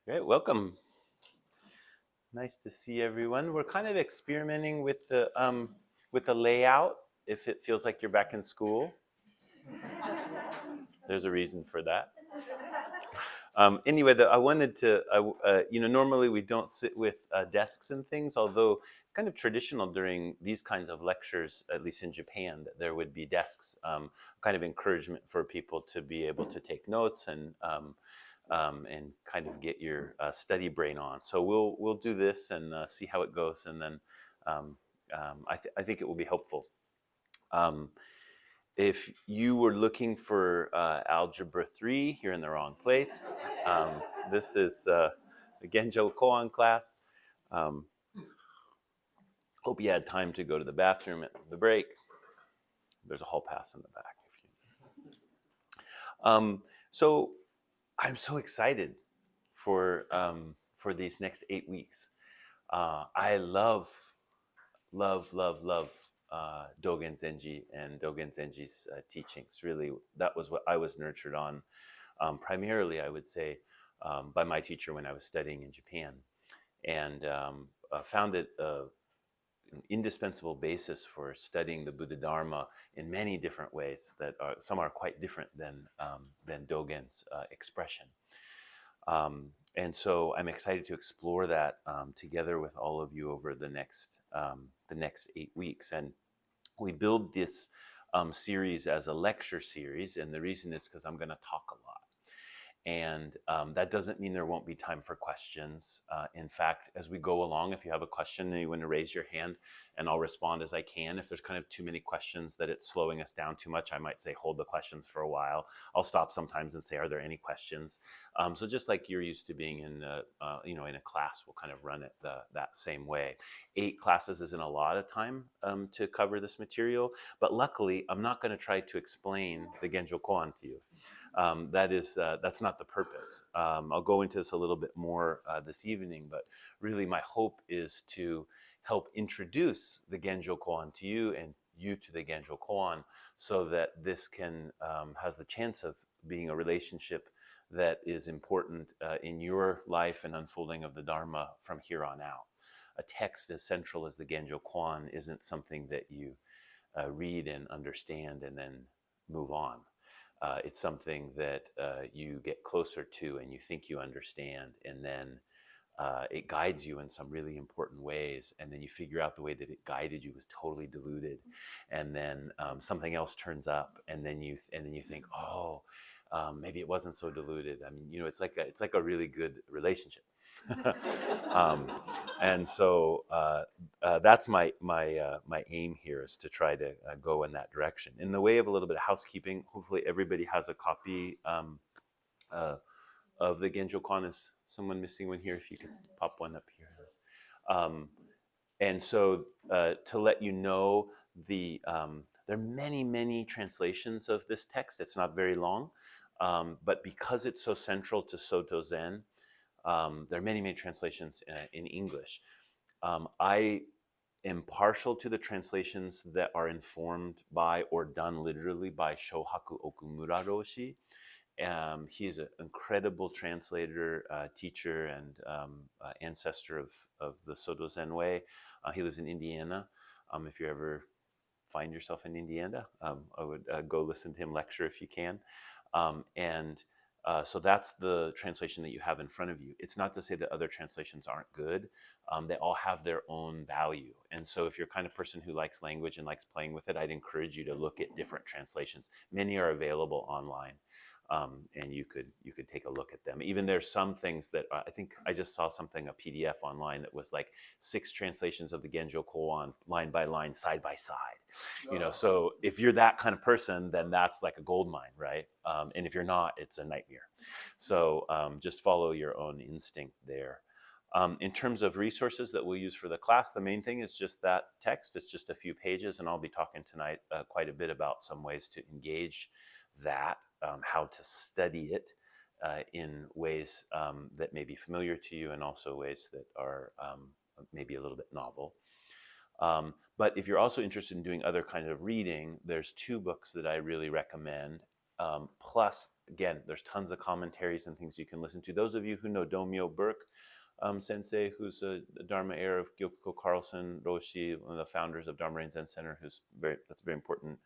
Great, welcome. Nice to see everyone. We're kind of experimenting with the layout. If it feels like you're back in school, there's a reason for that. Anyway, I wanted to, normally we don't sit with desks and things, although it's kind of traditional during these kinds of lectures, at least in Japan, that there would be desks, kind of encouragement for people to be able to take notes and kind of get your study brain on. So we'll do this and see how it goes, and then um, I think it will be helpful. Um, if you were looking for Algebra 3, you're in the wrong place. Um, this is the Genjo Koan class. Um, hope you had time to go to the bathroom at the break. There's a hall pass in the back. So I'm so excited for these next 8 weeks. I love Dogen Zenji and Dogen Zenji's teachings. Really, that was what I was nurtured on, primarily, I would say, by my teacher when I was studying in Japan, and found it an indispensable basis for studying the Buddha Dharma in many different ways. That some are quite different than Dogen's expression. And so I'm excited to explore that together with all of you over the next 8 weeks. And we build this series as a lecture series, and the reason is because I'm going to talk a lot. And that doesn't mean there won't be time for questions. In fact, as we go along, if you have a question and you want to raise your hand, and I'll respond as I can. If there's kind of too many questions that it's slowing us down too much, I might say hold the questions for a while. I'll stop sometimes and say, are there any questions? So just like you're used to being in in a class, we'll kind of run it that same way. 8 classes isn't a lot of time to cover this material, but luckily I'm not going to try to explain the Genjo Koan to you. That's not the purpose. I'll go into this a little bit more this evening, but really my hope is to help introduce the Genjo Koan to you and you to the Genjo Koan, so that this can has the chance of being a relationship that is important in your life and unfolding of the Dharma from here on out. A text as central as the Genjo Koan isn't something that you read and understand and then move on. It's something that you get closer to and you think you understand, and then it guides you in some really important ways, and then you figure out the way that it guided you was totally diluted, and then something else turns up, and then you think, oh, maybe it wasn't so diluted. I mean, it's like a really good relationship. um, and so that's my aim here, is to try to go in that direction. In the way of a little bit of housekeeping, hopefully everybody has a copy uh, of the Genjo Koan. Is someone missing one here? If you could pop one up here. And so to let you know, there are many translations of this text. It's not very long, but because it's so central to Soto Zen, there are many translations in English. I am partial to the translations that are informed by or done literally by Shohaku Okumura Roshi. He's an incredible translator, teacher, and ancestor of the Soto Zen way. He lives in Indiana. If you ever find yourself in Indiana, I would go listen to him lecture if you can. So that's the translation that you have in front of you. It's not to say that other translations aren't good. They all have their own value. And so if you're kind of person who likes language and likes playing with it, I'd encourage you to look at different translations. Many are available online. And you could take a look at them. Even there's some things that I think I just saw something, a PDF online, that was like 6 translations of the Genjo Koan line by line, side by side. So if you're that kind of person, then that's like a gold mine, right? And if you're not, it's a nightmare. So just follow your own instinct there. In terms of resources that we'll use for the class, the main thing is just that text. It's just a few pages, and I'll be talking tonight quite a bit about some ways to engage that, how to study it in ways that may be familiar to you, and also ways that are maybe a little bit novel. But if you're also interested in doing other kinds of reading, there's 2 books that I really recommend, plus again, there's tons of commentaries and things you can listen to. Those of you who know Domyo Burke Sensei, who's a Dharma heir of Gyokko Carlson Roshi, one of the founders of Dharma Rain Zen Center, that's a very important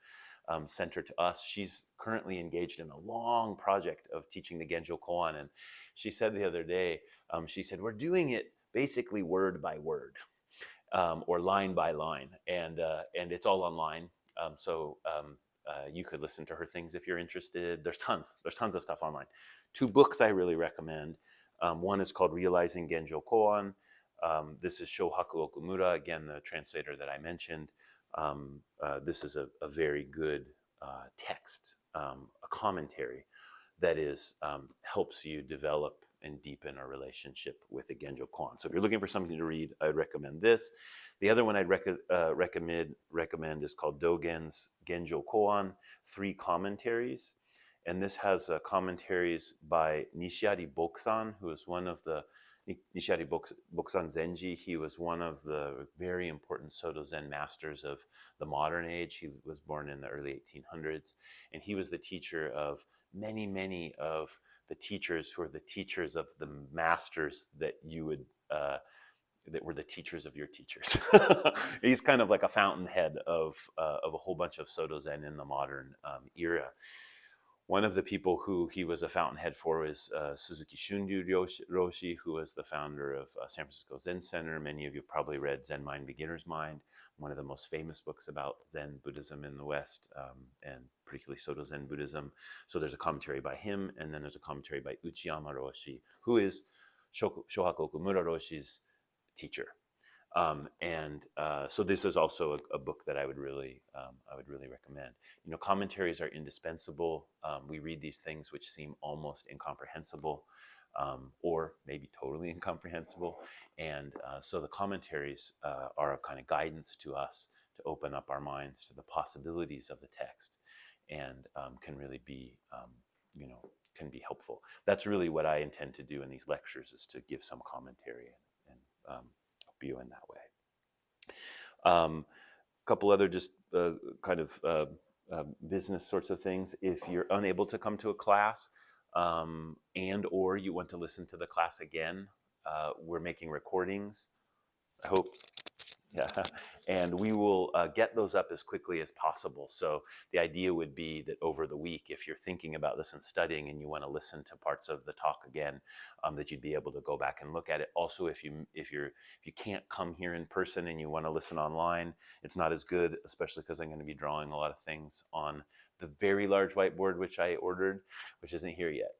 center to us. She's currently engaged in a long project of teaching the Genjo Koan, and she said the other day, she said, we're doing it basically word by word, or line by line, and it's all online. So you could listen to her things if you're interested. There's tons of stuff online. 2 books I really recommend. One is called Realizing Genjo Koan. This is Shohaku Okumura, again, the translator that I mentioned. This is a very good text, a commentary that helps you develop and deepen a relationship with the Genjo Koan. So if you're looking for something to read, I'd recommend this. The other one I'd recommend is called Dogen's Genjo Koan, 3 commentaries. And this has commentaries by Nishiari Bokusan, who is one of the, Nishiari Bokusan Zenji, he was one of the very important Soto Zen masters of the modern age. He was born in the early 1800s, and he was the teacher of many of the teachers who are the teachers of the masters that you would, that were the teachers of your teachers. He's kind of like a fountainhead of a whole bunch of Soto Zen in the modern era. One of the people who he was a fountainhead for is Suzuki Shunryu Roshi, who was the founder of San Francisco Zen Center. Many of you probably read Zen Mind, Beginner's Mind, one of the most famous books about Zen Buddhism in the West, and particularly Soto Zen Buddhism. So there's a commentary by him, and then there's a commentary by Uchiyama Roshi, who is Shohaku Okumura Roshi's teacher. So this is also a book that I would really recommend. You know, commentaries are indispensable. We read these things which seem almost incomprehensible, or maybe totally incomprehensible. And so the commentaries are a kind of guidance to us to open up our minds to the possibilities of the text, and can really be, can be helpful. That's really what I intend to do in these lectures, is to give some commentary and help you in that way. A couple other just kind of business sorts of things. If you're unable to come to a class, and or you want to listen to the class again, we're making recordings. I hope, yeah, and we will get those up as quickly as possible. So the idea would be that over the week, if you're thinking about this and studying and you want to listen to parts of the talk again, that you'd be able to go back and look at it. Also, if you can't come here in person and you want to listen online, it's not as good, especially because I'm going to be drawing a lot of things on the very large whiteboard which I ordered, which isn't here yet.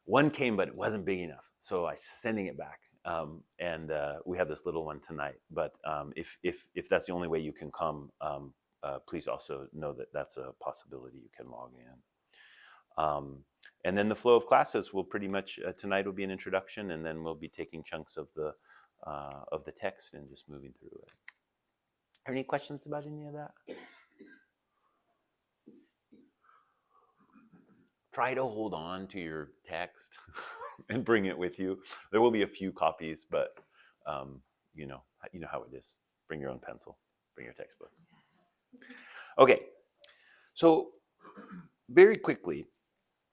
One came, but it wasn't big enough, so I'm sending it back. And we have this little one tonight. But if that's the only way you can come, please also know that that's a possibility. You can log in. And then the flow of classes will pretty much, tonight will be an introduction, and then we'll be taking chunks of the text and just moving through it. Are any questions about any of that? Try to hold on to your text and bring it with you. There will be a few copies, but you know how it is. Bring your own pencil, bring your textbook. Okay, so very quickly,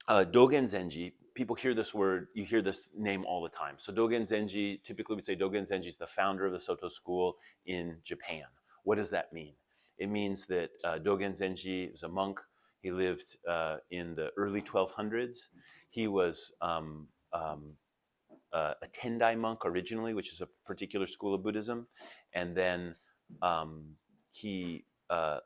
Dogen Zenji, people hear this word, you hear this name all the time. So Dogen Zenji, typically we say Dogen Zenji is the founder of the Soto school in Japan. What does that mean? It means that Dogen Zenji was a monk. He lived in the early 1200s. He was a Tendai monk originally, which is a particular school of Buddhism. And then he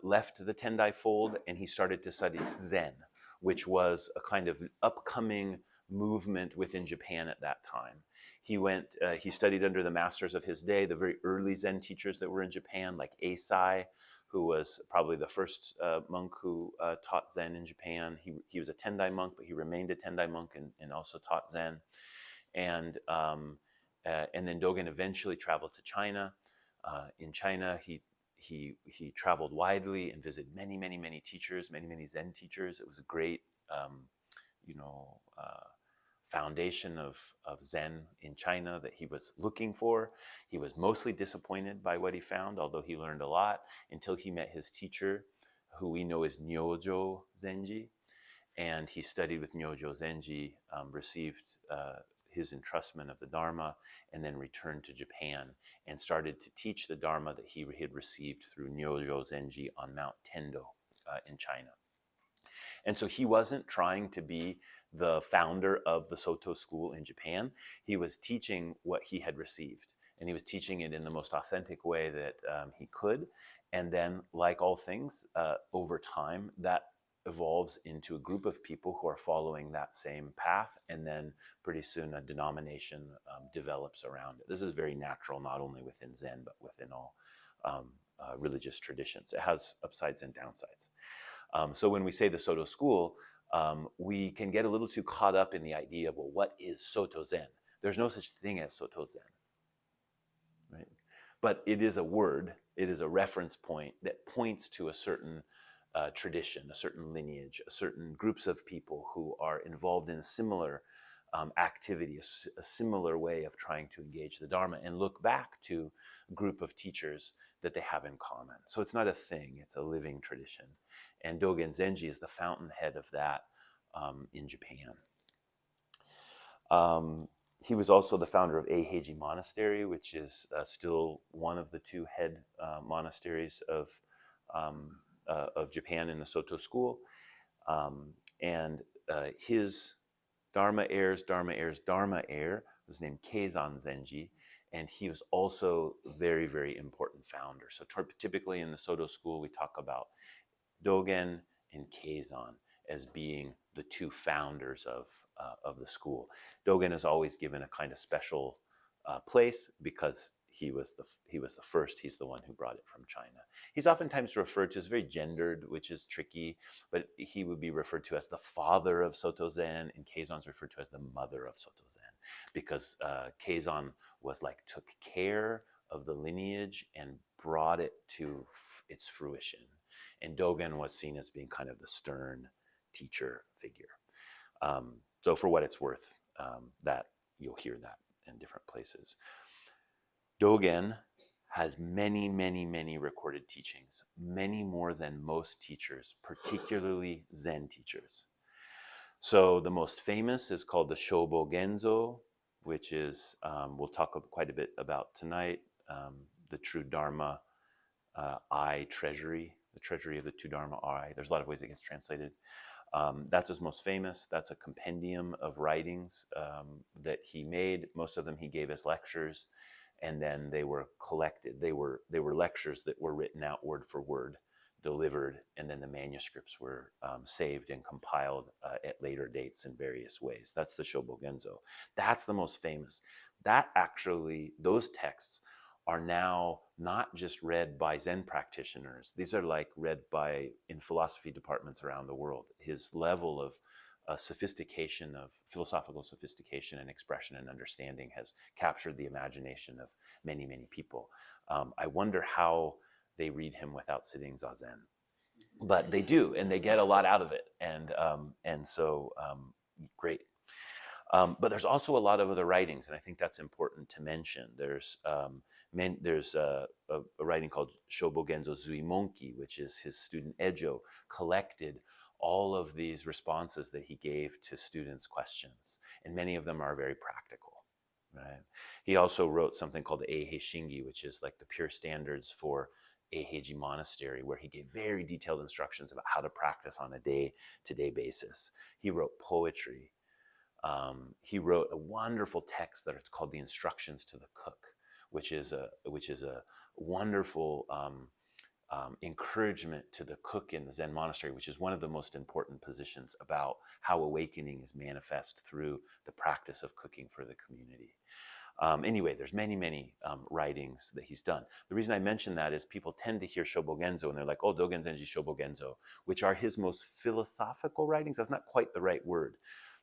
left the Tendai fold and he started to study Zen, which was a kind of upcoming movement within Japan at that time. He studied under the masters of his day, the very early Zen teachers that were in Japan, like Eisai, who was probably the first monk who taught Zen in Japan. He was a Tendai monk, but he remained a Tendai monk and also taught Zen. And then Dogen eventually traveled to China. In China, he traveled widely and visited many teachers, many Zen teachers. It was a great, foundation of Zen in China that he was looking for. He was mostly disappointed by what he found, although he learned a lot, until he met his teacher, who we know as Genjo Zenji. and he studied with Genjo Zenji, received his entrustment of the Dharma, and then returned to Japan and started to teach the Dharma that he had received through Genjo Zenji on Mount Tendo in China. And so he wasn't trying to be the founder of the Soto school in Japan. He was teaching what he had received, and he was teaching it in the most authentic way that he could. And then, like all things, over time, that evolves into a group of people who are following that same path, and then pretty soon a denomination develops around it. This is very natural, not only within Zen, but within all religious traditions. It has upsides and downsides. So when we say the Soto school, we can get a little too caught up in the idea of, well, what is Soto Zen? There's no such thing as Soto Zen, right? But it is a word, it is a reference point that points to a certain tradition, a certain lineage, a certain groups of people who are involved in a similar activity, a similar way of trying to engage the Dharma, and look back to a group of teachers that they have in common. So it's not a thing, it's a living tradition. And Dogen Zenji is the fountainhead of that in Japan. He was also the founder of Eiheiji Monastery, which is still one of the two head monasteries of Japan in the Soto school. And his Dharma heir was named Keizan Zenji, and he was also a very, very important founder. So typically in the Soto school, we talk about Dogen and Keizan as being the two founders of the school. Dogen is always given a kind of special place because he was the first. He's the one who brought it from China. He's oftentimes referred to as very gendered, which is tricky, but he would be referred to as the father of Soto Zen, and Keizan's referred to as the mother of Soto Zen, because Keizan took care of the lineage and brought it to its fruition. And Dogen was seen as being kind of the stern teacher figure. So for what it's worth, that you'll hear that in different places. Dogen has many, many, many recorded teachings, many more than most teachers, particularly Zen teachers. So the most famous is called the Shobo Genzo, which is, we'll talk quite a bit about tonight, the true Dharma eye treasury, the treasury of the two Dharma eye. There's a lot of ways it gets translated. That's his most famous. That's a compendium of writings that he made. Most of them he gave as lectures, and then they were collected. They were lectures that were written out word for word, delivered, and then the manuscripts were saved and compiled at later dates in various ways. That's the Shobo Genzo. That's the most famous. Those texts are now not just read by Zen practitioners. These are read in philosophy departments around the world. His level of sophistication, of philosophical sophistication and expression and understanding has captured the imagination of many, many people. I wonder how they read him without sitting zazen, but they do, and they get a lot out of it. And so great. But there's also a lot of other writings, and I think that's important to mention. There's a writing called Shobo Genzo Zuimonki, which is his student Ejo collected all of these responses that he gave to students' questions, and many of them are very practical. Right? He also wrote something called the Eihei Shingi, which is like the pure standards for Eiheiji Monastery, where he gave very detailed instructions about how to practice on a day-to-day basis. He wrote poetry. He wrote a wonderful text that it's called the Instructions to the Cook, which is a wonderful encouragement to the cook in the Zen monastery, which is one of the most important positions about how awakening is manifest through the practice of cooking for the community. Anyway, there's many, many writings that he's done. The reason I mention that is people tend to hear Shobo Genzo and they're like, oh, Dogen Zenji Shobo Genzo, which are his most philosophical writings. That's not quite the right word,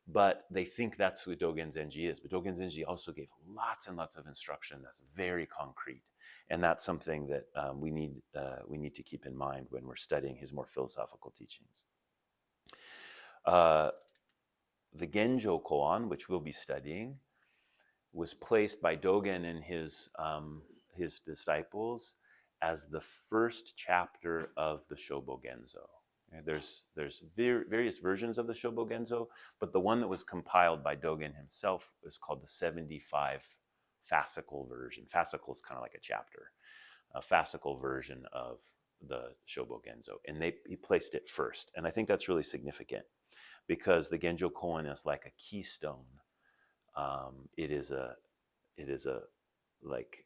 but they think that's who Dogen Zenji is. But Dogen Zenji also gave lots and lots of instruction that's very concrete. And that's something that we need to keep in mind when we're studying his more philosophical teachings. The Genjo Koan, which we'll be studying, was placed by Dogen and his disciples as the first chapter of the Shobo Genzo. Okay, there's various versions of the Shobogenzo, but the one that was compiled by Dogen himself is called the 75 fascicle version. Fascicle is kind of like a chapter, a fascicle version of the Shobogenzo, and he placed it first, and I think that's really significant because the Genjo Koan is like a keystone. It is a like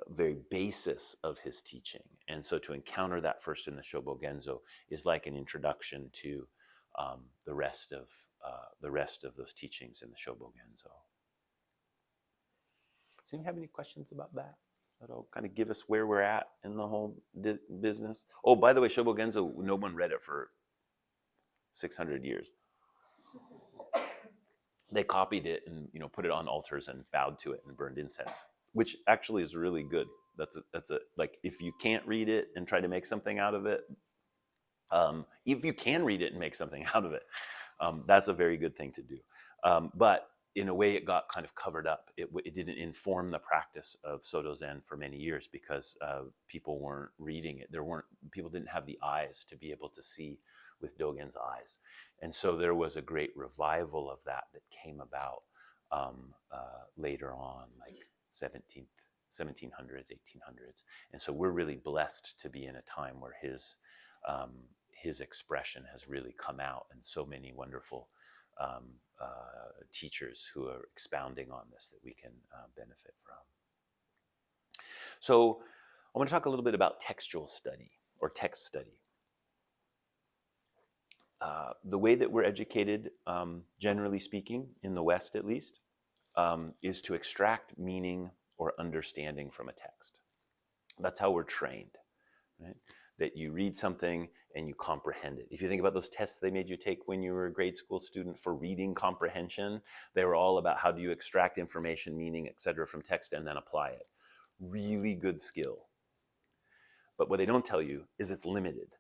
very basis of his teaching, and so to encounter that first in the Shobogenzo is like an introduction to the rest of those teachings in the Shobogenzo. Does anyone have any questions about that? That'll kind of give us where we're at in the whole business. Oh, by the way, Shobogenzo, no one read it for 600 years. They copied it and put it on altars and bowed to it and burned incense, which actually is really good. That's a like, if you can't read it and try to make something out of it, if you can read it and make something out of it, that's a very good thing to do. But in a way, it got kind of covered up. It didn't inform the practice of Soto Zen for many years because people weren't reading it. People didn't have the eyes to be able to see with Dogen's eyes. And so there was a great revival of that came about later on, like 1700s, 1800s. And so we're really blessed to be in a time where his expression has really come out, and so many wonderful teachers who are expounding on this that we can benefit from. So I want to talk a little bit about textual study or text study. The way that we're educated, generally speaking, in the West at least, is to extract meaning or understanding from a text. That's how we're trained, right? That you read something and you comprehend it. If you think about those tests they made you take when you were a grade school student for reading comprehension, they were all about how do you extract information, meaning, etc., from text and then apply it. Really good skill. But what they don't tell you is it's limited.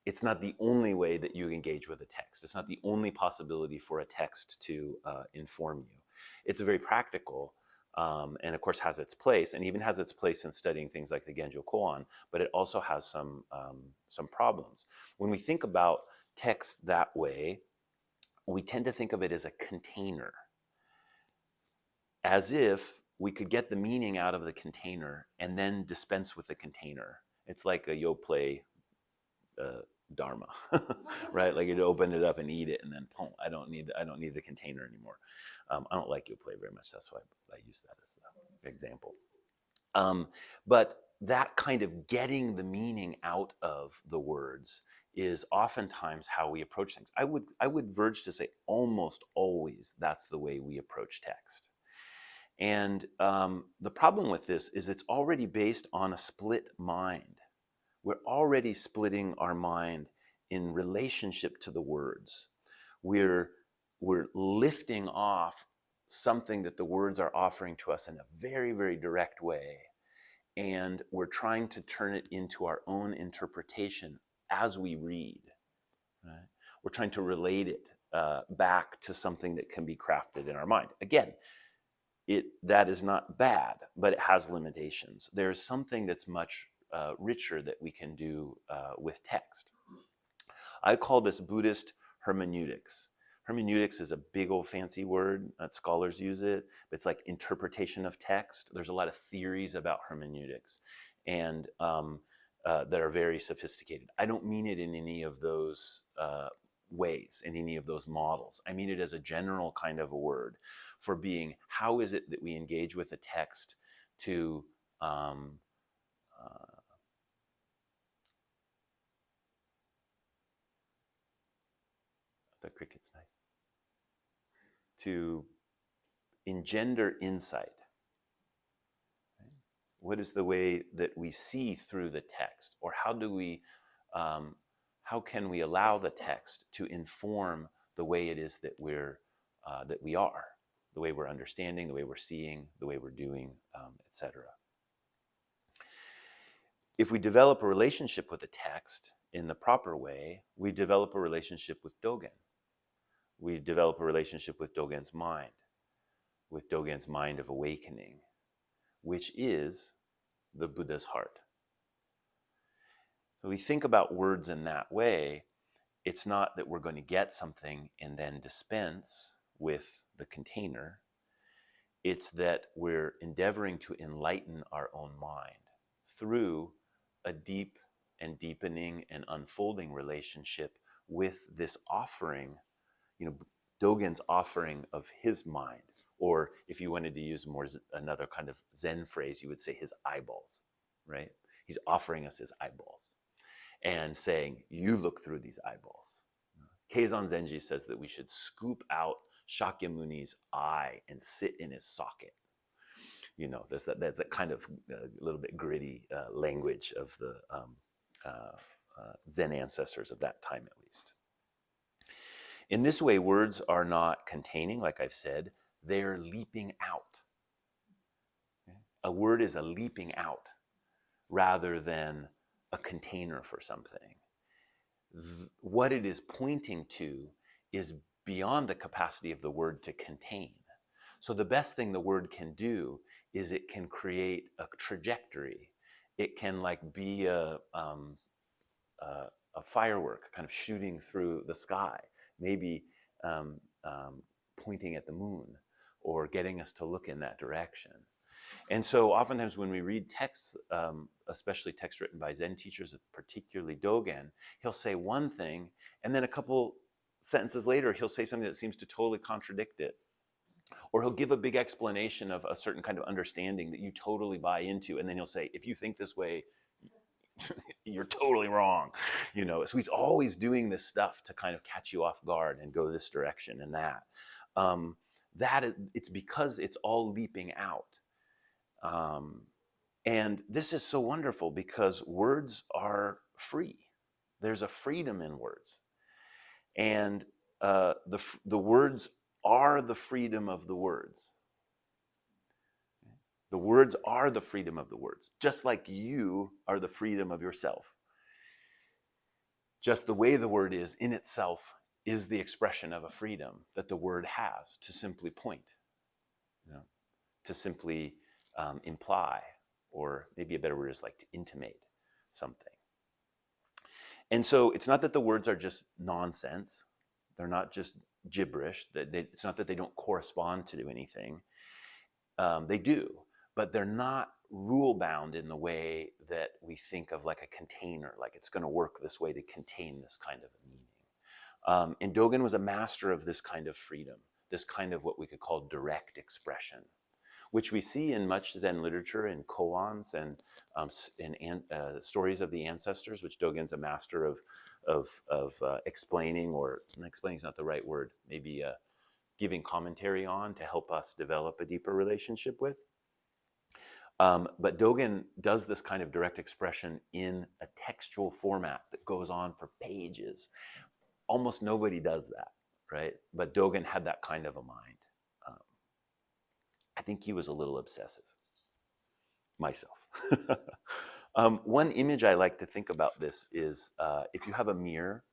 It's not the only way that you engage with a text. It's not the only possibility for a text to inform you. It's very practical, and of course has its place, and even has its place in studying things like the Genjo Koan, but it also has some problems. When we think about text that way, we tend to think of it as a container, as if we could get the meaning out of the container and then dispense with the container. It's like a yoplait dharma, right? Like you'd open it up and eat it, and then boom, I don't need the container anymore. I don't like yoplait very much. That's why I use that as the example. But that kind of getting the meaning out of the words is oftentimes how we approach things. I would verge to say almost always that's the way we approach text. And the problem with this is it's already based on a split mind. We're already splitting our mind in relationship to the words. We're lifting off something that the words are offering to us in a very, very direct way, and we're trying to turn it into our own interpretation as we read. Right? We're trying to relate it back to something that can be crafted in our mind. Again, that is not bad, but it has limitations. There's something that's much richer that we can do with text. I call this Buddhist hermeneutics. Hermeneutics is a big old fancy word. Scholars use it. But it's like interpretation of text. There's a lot of theories about hermeneutics, and that are very sophisticated. I don't mean it in any of those ways, in any of those models. I mean it as a general kind of a word for being, how is it that we engage with a text to the cricket's nice, to engender insight. Right? What is the way that we see through the text, or how can we allow the text to inform the way it is that we are, the way we're understanding, the way we're seeing, the way we're doing, etc. If we develop a relationship with the text in the proper way, we develop a relationship with Dogen. We develop a relationship with Dogen's mind of awakening, which is the Buddha's heart. So we think about words in that way. It's not that we're going to get something and then dispense with the container. It's that we're endeavoring to enlighten our own mind through a deep and deepening and unfolding relationship with this offering, Dogen's offering of his mind, or if you wanted to use more another kind of Zen phrase, you would say his eyeballs, right? He's offering us his eyeballs and saying, you look through these eyeballs. Dogen Zenji says that we should scoop out Shakyamuni's eye and sit in his socket. There's that kind of a little bit gritty language of the Zen ancestors of that time, at least. In this way, words are not containing, like I've said, they're leaping out. A word is a leaping out rather than a container for something. What it is pointing to is beyond the capacity of the word to contain. So the best thing the word can do is it can create a trajectory. It can be a firework kind of shooting through the sky, maybe pointing at the moon or getting us to look in that direction. And so oftentimes when we read texts, especially texts written by Zen teachers, particularly Dogen, he'll say one thing, and then a couple sentences later, he'll say something that seems to totally contradict it. Or he'll give a big explanation of a certain kind of understanding that you totally buy into, and then he'll say, if you think this way, you're totally wrong. So he's always doing this stuff to kind of catch you off guard and go this direction and that. It's because it's all leaping out. And this is so wonderful because words are free. There's a freedom in words. And the words are the freedom of the words. The words are the freedom of the words, just like you are the freedom of yourself. Just the way the word is in itself is the expression of a freedom that the word has to simply point, to simply imply, or maybe a better word is to intimate something. And so it's not that the words are just nonsense. They're not just gibberish. It's not that they don't correspond to anything. They do, but they're not rule-bound in the way that we think of like a container, like it's going to work this way to contain this kind of a meaning. And Dogen was a master of this kind of freedom, this kind of what we could call direct expression, which we see in much Zen literature, in koans and stories of the ancestors, which Dogen's a master of explaining, or explaining is not the right word, maybe giving commentary on to help us develop a deeper relationship with. But Dogen does this kind of direct expression in a textual format that goes on for pages. Almost nobody does that, right? But Dogen had that kind of a mind. I think he was a little obsessive, myself. One image I like to think about this is if you have a mirror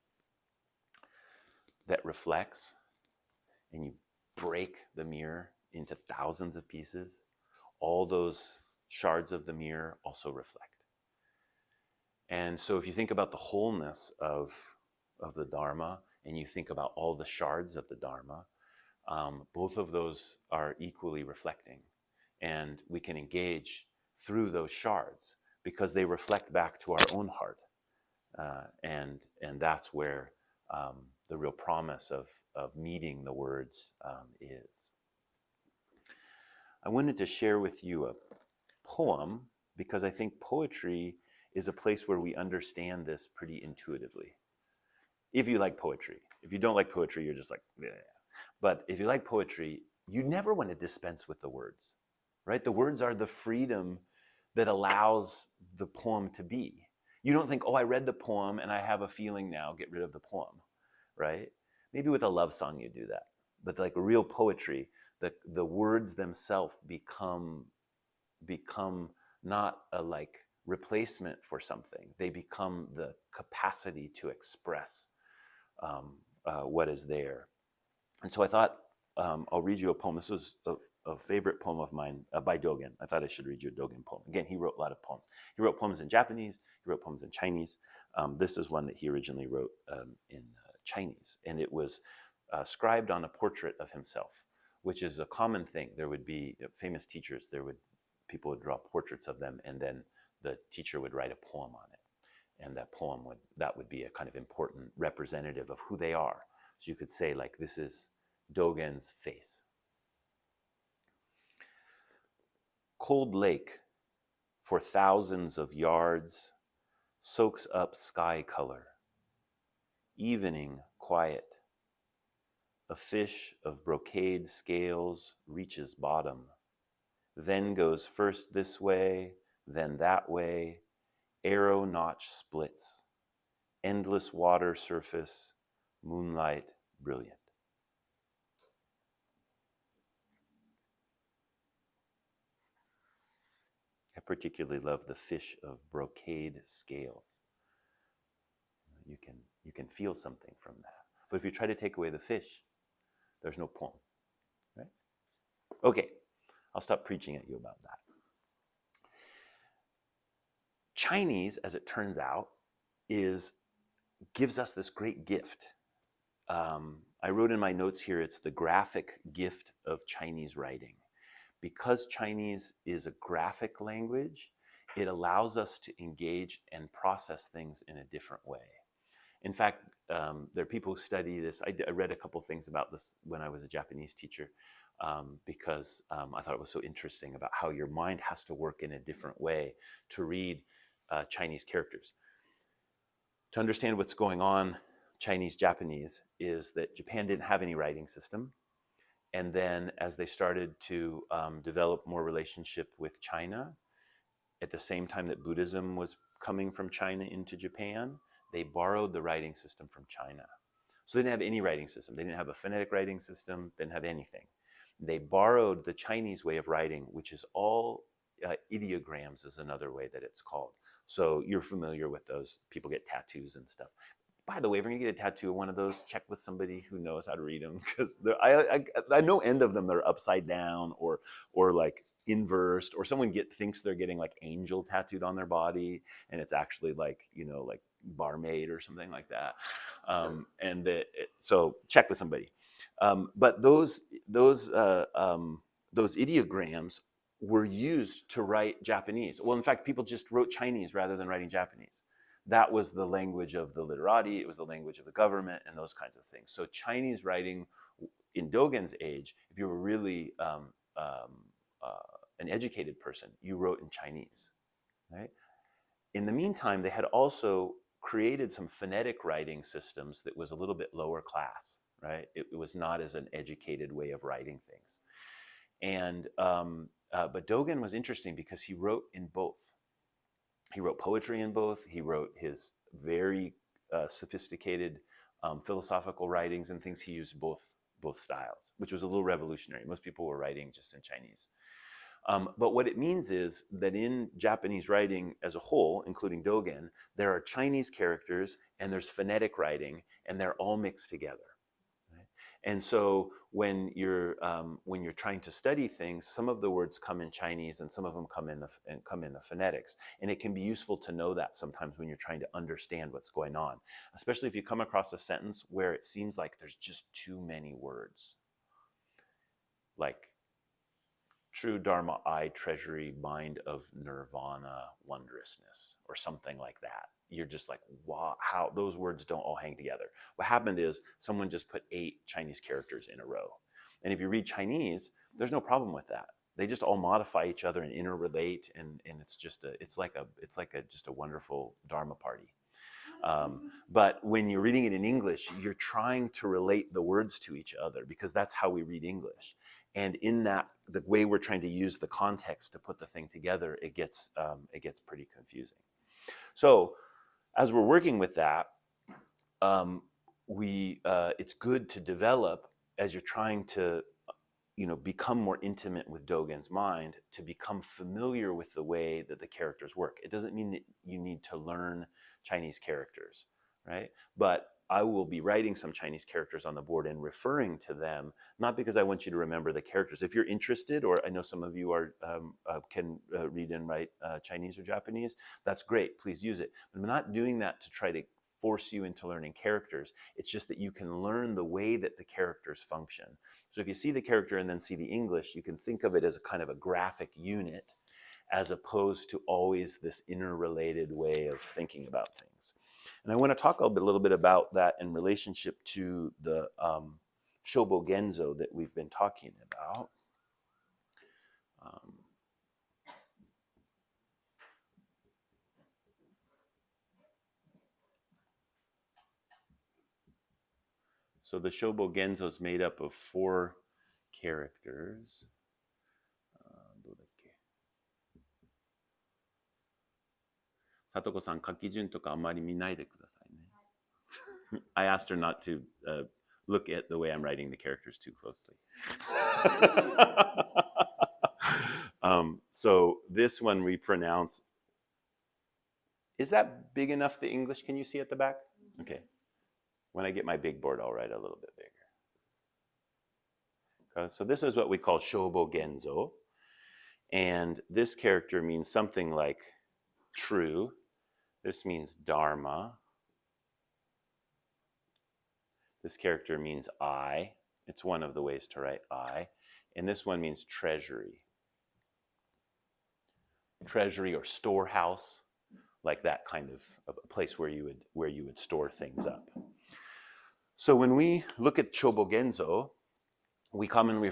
that reflects and you break the mirror into thousands of pieces, all those shards of the mirror also reflect. And so if you think about the wholeness of the Dharma and you think about all the shards of the Dharma, both of those are equally reflecting. And we can engage through those shards because they reflect back to our own heart. And that's where the real promise of meeting the words is. I wanted to share with you a poem because I think poetry is a place where we understand this pretty intuitively. If you like poetry. If you don't like poetry, you're just like, yeah. But if you like poetry, you never want to dispense with the words, right? The words are the freedom that allows the poem to be. You don't think, oh, I read the poem and I have a feeling now, get rid of the poem, right? Maybe with a love song you do that. But like real poetry, the words themselves become not a replacement for something. They become the capacity to express what is there. And so I thought I'll read you a poem. This was a favorite poem of mine by Dogen. I thought I should read you a Dogen poem. Again, he wrote a lot of poems. He wrote poems in Japanese. He wrote poems in Chinese. This is one that he originally wrote in Chinese, and it was scribed on a portrait of himself, which is a common thing. There would be famous teachers. People would draw portraits of them, and then the teacher would write a poem on it, and that would be a kind of important representative of who they are. So you could say, like, this is Dogen's face. Cold lake for thousands of yards soaks up sky color. Evening quiet. A fish of brocade scales reaches bottom, then goes first this way, then that way. Arrow notch splits. Endless water surface, moonlight brilliant. I particularly love the fish of brocade scales. You can feel something from that. But if you try to take away the fish, there's no poem, right? Okay, I'll stop preaching at you about that. Chinese, as it turns out, gives us this great gift. I wrote in my notes here, it's the graphic gift of Chinese writing. Because Chinese is a graphic language, it allows us to engage and process things in a different way. In fact, there are people who study this. I read a couple things about this when I was a Japanese teacher, because I thought it was so interesting about how your mind has to work in a different way to read Chinese characters. To understand what's going on Chinese-Japanese is that Japan didn't have any writing system. And then as they started to develop more relationship with China, at the same time that Buddhism was coming from China into Japan, they borrowed the writing system from China. So they didn't have any writing system. They didn't have a phonetic writing system, didn't have anything. They borrowed the Chinese way of writing, which is all ideograms is another way that it's called. So you're familiar with those. People get tattoos and stuff. By the way, if you're gonna get a tattoo of one of those, check with somebody who knows how to read them, because I know end of them they're upside down or like inversed, or someone thinks they're getting like angel tattooed on their body, and it's actually like, like barmaid or something like that. So check with somebody. But those ideograms were used to write Japanese. Well, in fact, people just wrote Chinese rather than writing Japanese. That was the language of the literati, it was the language of the government, and those kinds of things. So Chinese writing in Dogen's age, if you were really an educated person, you wrote in Chinese, right? In the meantime, they had also created some phonetic writing systems that was a little bit lower class, right? It was not as an educated way of writing things. And but Dogen was interesting because he wrote in both. He wrote poetry in both. He wrote his very sophisticated philosophical writings and things. He used both styles, which was a little revolutionary. Most people were writing just in Chinese. But what it means is that in Japanese writing as a whole, including Dogen, there are Chinese characters and there's phonetic writing, and they're all mixed together. And so when you're trying to study things, some of the words come in Chinese and some of them come in the phonetics. And it can be useful to know that sometimes when you're trying to understand what's going on, especially if you come across a sentence where it seems like there's just too many words. Like, true Dharma, I, treasury, mind of nirvana, wondrousness, or something like that. You're just like, wow, how those words don't all hang together. What happened is someone just put 8 Chinese characters in a row. And if you read Chinese, there's no problem with that. They just all modify each other and interrelate, and it's just just a wonderful Dharma party. But when you're reading it in English, you're trying to relate the words to each other, because that's how we read English. And in that, the way we're trying to use the context to put the thing together, it gets pretty confusing. So as we're working with that, it's good to develop, as you're trying to become more intimate with Dogen's mind, to become familiar with the way that the characters work. It doesn't mean that you need to learn Chinese characters, right? But I will be writing some Chinese characters on the board and referring to them, not because I want you to remember the characters. If you're interested, or I know some of you are can read and write Chinese or Japanese, that's great. Please use it. But I'm not doing that to try to force you into learning characters. It's just that you can learn the way that the characters function. So if you see the character and then see the English, you can think of it as a kind of a graphic unit, as opposed to always this interrelated way of thinking about things. And I want to talk a little bit about that in relationship to the Shobo Genzo that we've been talking about. So the Shobo Genzo is made up of 4 characters. Satoko-san, 書き順とかあまり見ないでくださいね。I asked her not to look at the way I'm writing the characters too closely. So this one we pronounce. Is that big enough, the English? Can you see at the back? Okay. When I get my big board, I'll write a little bit bigger. So this is what we call Shobo Genzo. And this character means something like true. This means Dharma. This character means I. It's one of the ways to write I. And this one means treasury. Treasury or storehouse, like that kind of a place where you would store things up. So when we look at Shobo Genzo, we commonly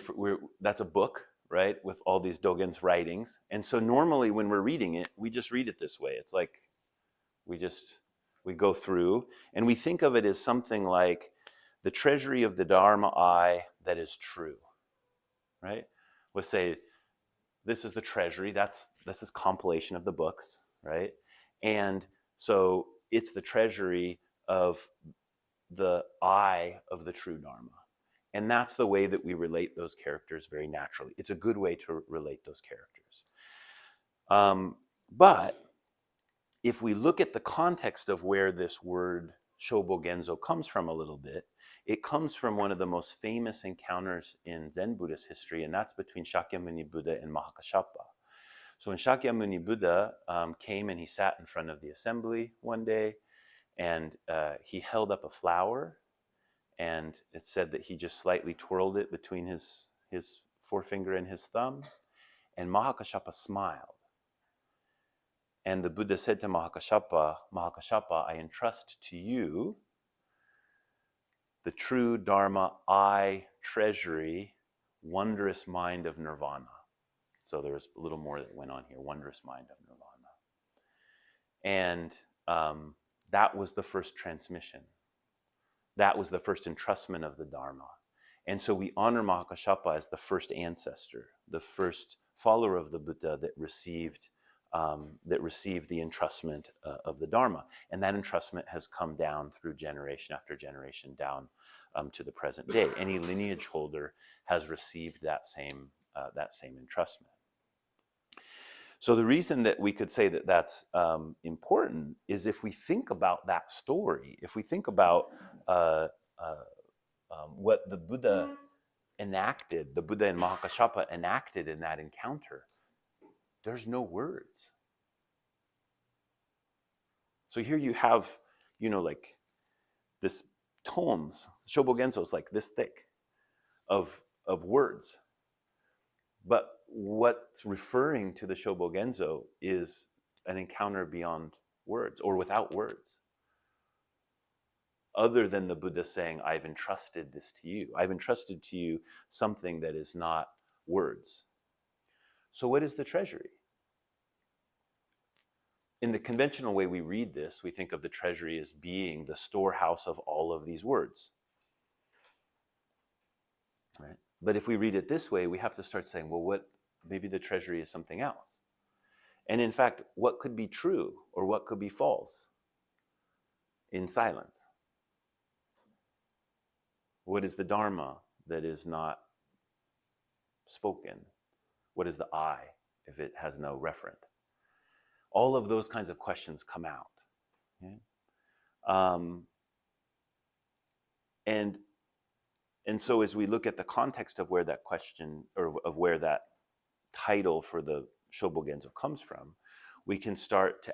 that's a book, right, with all these Dogen's writings. And so normally when we're reading it, we just read it this way. It's like we go through and we think of it as something like the treasury of the Dharma I that is true, right? We'll say, this is the treasury, this is compilation of the books, right? And so it's the treasury of the I of the true Dharma. And that's the way that we relate those characters very naturally. It's a good way to relate those characters. But if we look at the context of where this word Shobo Genzo comes from a little bit, it comes from one of the most famous encounters in Zen Buddhist history, and that's between Shakyamuni Buddha and Mahakāssapa. So when Shakyamuni Buddha came and he sat in front of the assembly one day, and he held up a flower, and it said that he just slightly twirled it between his forefinger and his thumb, and Mahakāssapa smiled. And the Buddha said to Mahakāssapa, Mahakāssapa, I entrust to you the true Dharma I treasury, wondrous mind of nirvana. So there's a little more that went on here, wondrous mind of nirvana. And that was the first transmission. That was the first entrustment of the Dharma. And so we honor Mahakāssapa as the first ancestor, the first follower of the Buddha that received the entrustment of the Dharma. And that entrustment has come down through generation after generation down to the present day. Any lineage holder has received that same entrustment. So the reason that we could say that that's important is if we think about that story, if we think about what the Buddha enacted, the Buddha and Mahakāssapa enacted in that encounter, there's no words. So here you have, like this tomes, Shobo Genzo is like this thick of words. But what's referring to the Shobo Genzo is an encounter beyond words or without words. Other than the Buddha saying, I've entrusted this to you. I've entrusted to you something that is not words. So what is the treasury? In the conventional way we read this, we think of the treasury as being the storehouse of all of these words. Right? But if we read it this way, we have to start saying, well, maybe the treasury is something else. And in fact, what could be true or what could be false in silence? What is the Dharma that is not spoken? What is the I if it has no referent? All of those kinds of questions come out. Okay? And so as we look at the context of where that question, or of where that title for the Shobogenzo comes from, we can start to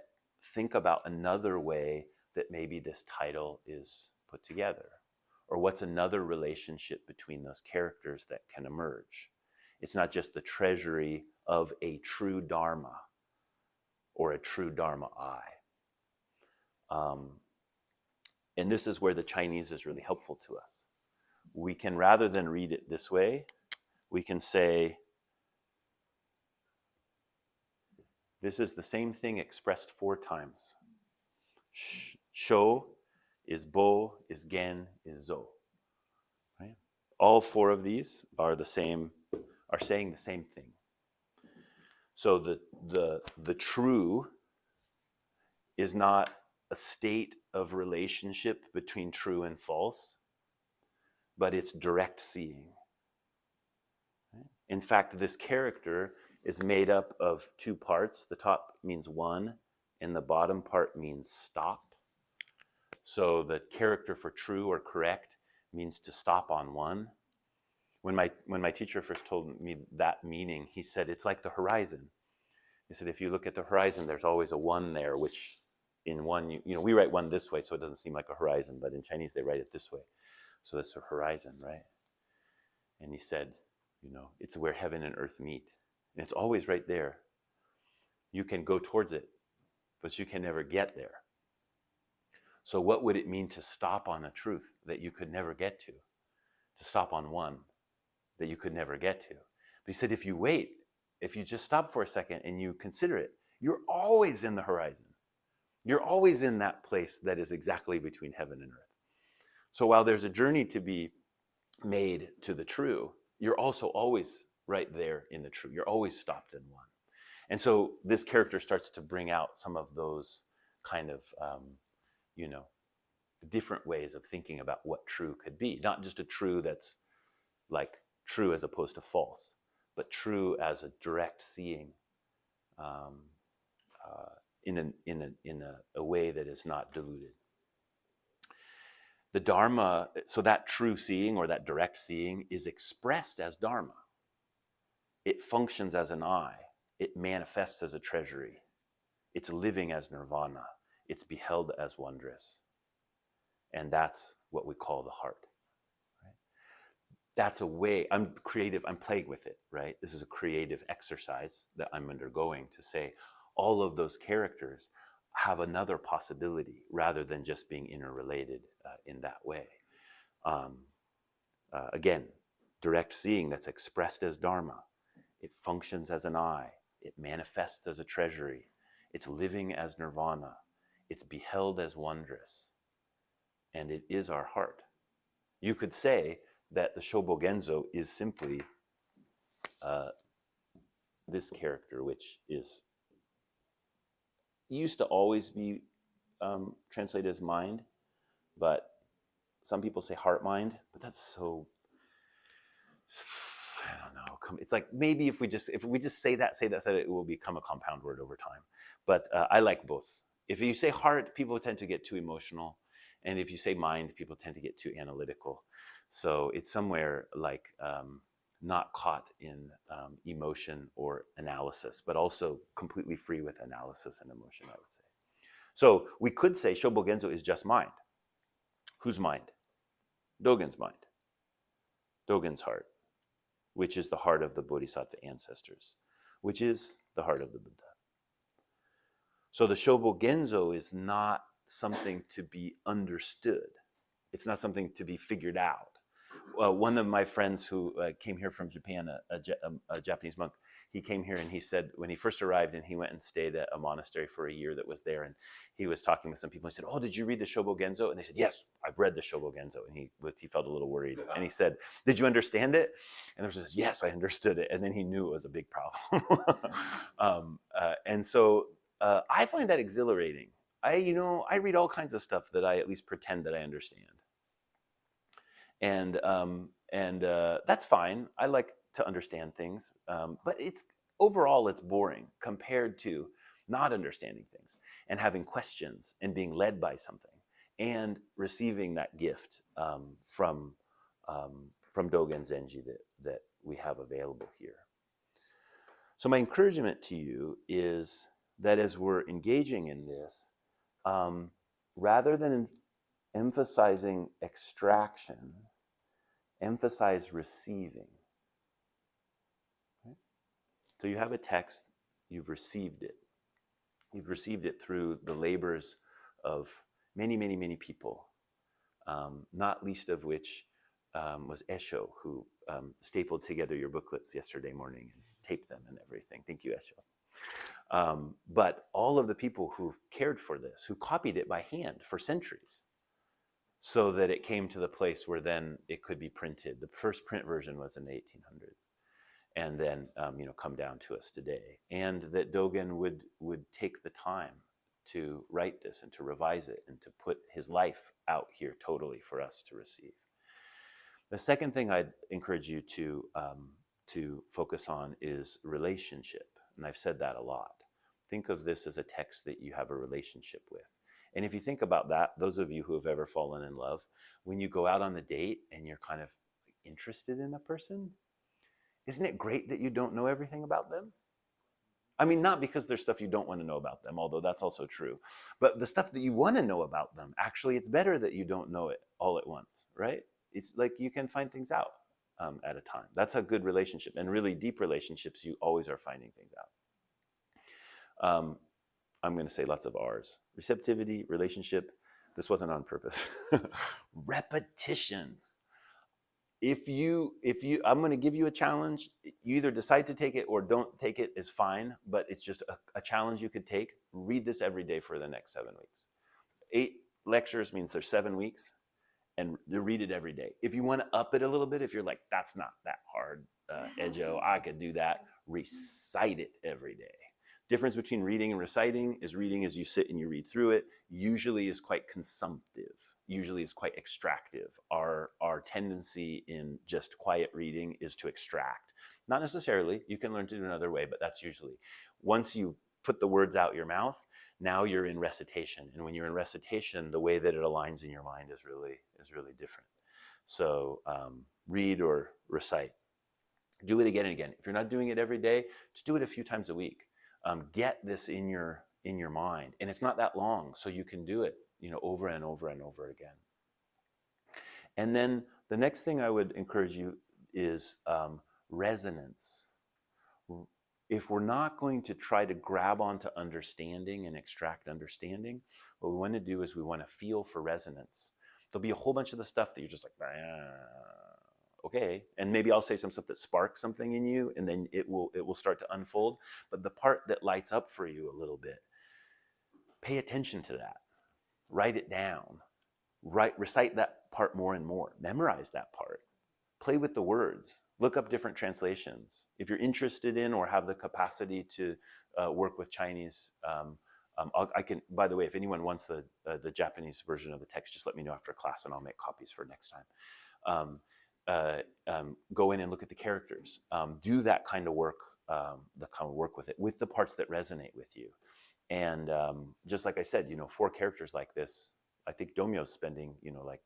think about another way that maybe this title is put together, or what's another relationship between those characters that can emerge. It's not just the treasury of a true Dharma or a true Dharma eye. And this is where the Chinese is really helpful to us. We can, rather than read it this way, we can say, this is the same thing expressed 4 times. Sho is bo, is gen, is zo. Right? All 4 of these are saying the same thing. So the true is not a state of relationship between true and false, but it's direct seeing. Right? In fact, this character is made up of 2 parts. The top means one, and the bottom part means stop. So the character for true or correct means to stop on one. When my teacher first told me that meaning, he said it's like the horizon. He said if you look at the horizon, there's always a 1 there, which in one, we write 1 this way, so it doesn't seem like a horizon, but in Chinese they write it this way. So that's a horizon, right? And he said, it's where heaven and earth meet. And it's always right there. You can go towards it, but you can never get there. So what would it mean to stop on a truth that you could never get to? To stop on one that you could never get to? But he said, if you wait, if you just stop for a second and you consider it, you're always in the horizon. You're always in that place that is exactly between heaven and earth. So while there's a journey to be made to the true, you're also always right there in the true. You're always stopped in one. And so this character starts to bring out some of those kind of, different ways of thinking about what true could be. Not just a true that's like true as opposed to false, but true as a direct seeing in a way that is not diluted. The Dharma, so that true seeing or that direct seeing is expressed as Dharma. It functions as an eye. It manifests as a treasury. It's living as nirvana. It's beheld as wondrous. And that's what we call the heart. Right? That's a way, I'm creative, I'm playing with it, right? This is a creative exercise that I'm undergoing to say all of those characters have another possibility rather than just being interrelated in that way. Again, direct seeing that's expressed as Dharma. It functions as an eye. It manifests as a treasury. It's living as nirvana. It's beheld as wondrous. And it is our heart. You could say that the Shobogenzo is simply this character, which is used to always be translated as mind, but some people say heart mind, but that's so, I don't know. It's like maybe if we just say that, it will become a compound word over time. But I like both. If you say heart, people tend to get too emotional. And if you say mind, people tend to get too analytical. So it's somewhere like not caught in emotion or analysis, but also completely free with analysis and emotion, I would say. So we could say Shobogenzo is just mind. Whose mind? Dogen's mind. Dogen's heart, which is the heart of the Bodhisattva ancestors, which is the heart of the Buddha. So the Shobogenzo is not something to be understood. It's not something to be figured out. One of my friends who came here from Japan, a Japanese monk, he came here and he said when he first arrived and he went and stayed at a monastery for a year that was there, and he was talking with some people. He said, "Oh, did you read the Shobogenzo?" And they said, "Yes, I've read the Shobogenzo." And he felt a little worried. And he said, "Did you understand it?" And the person says, "Yes, I understood it." And then he knew it was a big problem. And so I find that exhilarating. I read all kinds of stuff that I at least pretend that I understand. And that's fine. I like to understand things, but overall it's boring compared to not understanding things and having questions and being led by something and receiving that gift from Dogen Zenji that we have available here. So my encouragement to you is that as we're engaging in this, rather than emphasizing extraction, emphasize receiving. Okay? So you have a text, you've received it. You've received it through the labors of many, many, many people, not least of which was Esho, who stapled together your booklets yesterday morning and taped them and everything. Thank you, Esho. But all of the people who cared for this, who copied it by hand for centuries, so that it came to the place where then it could be printed. The first print version was in the 1800s, and then come down to us today. And that Dogen would take the time to write this and to revise it and to put his life out here totally for us to receive. The second thing I'd encourage you to focus on is relationship. And I've said that a lot. Think of this as a text that you have a relationship with. And if you think about that, those of you who have ever fallen in love, when you go out on the date and you're kind of interested in a person, isn't it great that you don't know everything about them? I mean, not because there's stuff you don't want to know about them, although that's also true. But the stuff that you want to know about them, actually, it's better that you don't know it all at once, right? It's like you can find things out at a time. That's a good relationship. And really deep relationships, you always are finding things out. I'm going to say lots of R's. Receptivity, relationship. This wasn't on purpose. Repetition. I'm going to give you a challenge. You either decide to take it or don't take it is fine, but it's just a challenge you could take. Read this every day for the next 7 weeks. 8 lectures means there's 7 weeks, and you read it every day. If you want to up it a little bit, if you're like, that's not that hard, Ejo, I could do that, recite it every day. Difference between reading and reciting is reading as you sit and you read through it, usually is quite consumptive, usually is quite extractive. Our tendency in just quiet reading is to extract. Not necessarily, you can learn to do another way, but that's usually. Once you put the words out your mouth, now you're in recitation. And when you're in recitation, the way that it aligns in your mind is really different. So read or recite. Do it again and again. If you're not doing it every day, just do it a few times a week. Get this in your mind, and it's not that long, so you can do it, over and over and over again. And then the next thing I would encourage you is resonance. If we're not going to try to grab onto understanding and extract understanding, what we want to do is we want to feel for resonance. There'll be a whole bunch of the stuff that you're just like, okay, and maybe I'll say some stuff that sparks something in you, and then it will start to unfold. But the part that lights up for you a little bit, pay attention to that. Write it down. Recite that part more and more. Memorize that part. Play with the words. Look up different translations. If you're interested in or have the capacity to work with Chinese, I can. By the way, if anyone wants the Japanese version of the text, just let me know after class, and I'll make copies for next time. Go in and look at the characters. Do that kind of work, with it, with the parts that resonate with you. And just like I said, 4 characters like this, I think Domyo's spending, like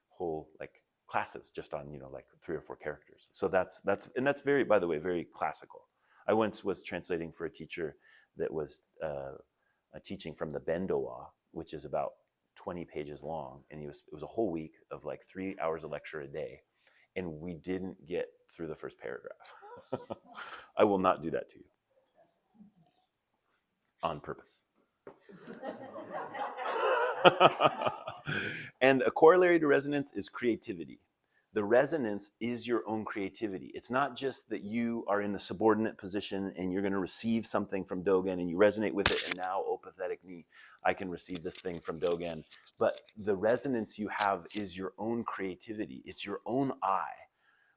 whole classes just on, like 3 or 4 characters. So that's very, by the way, very classical. I once was translating for a teacher that was teaching from the Bendowa, which is about 20 pages long, and it was a whole week of 3 hours of lecture a day, and we didn't get through the first paragraph. I will not do that to you on purpose. And a corollary to resonance is creativity. The resonance is your own creativity. It's not just that you are in the subordinate position and you're going to receive something from Dogen and you resonate with it, and now, oh, pathetic me, I can receive this thing from Dogen. But the resonance you have is your own creativity. It's your own I,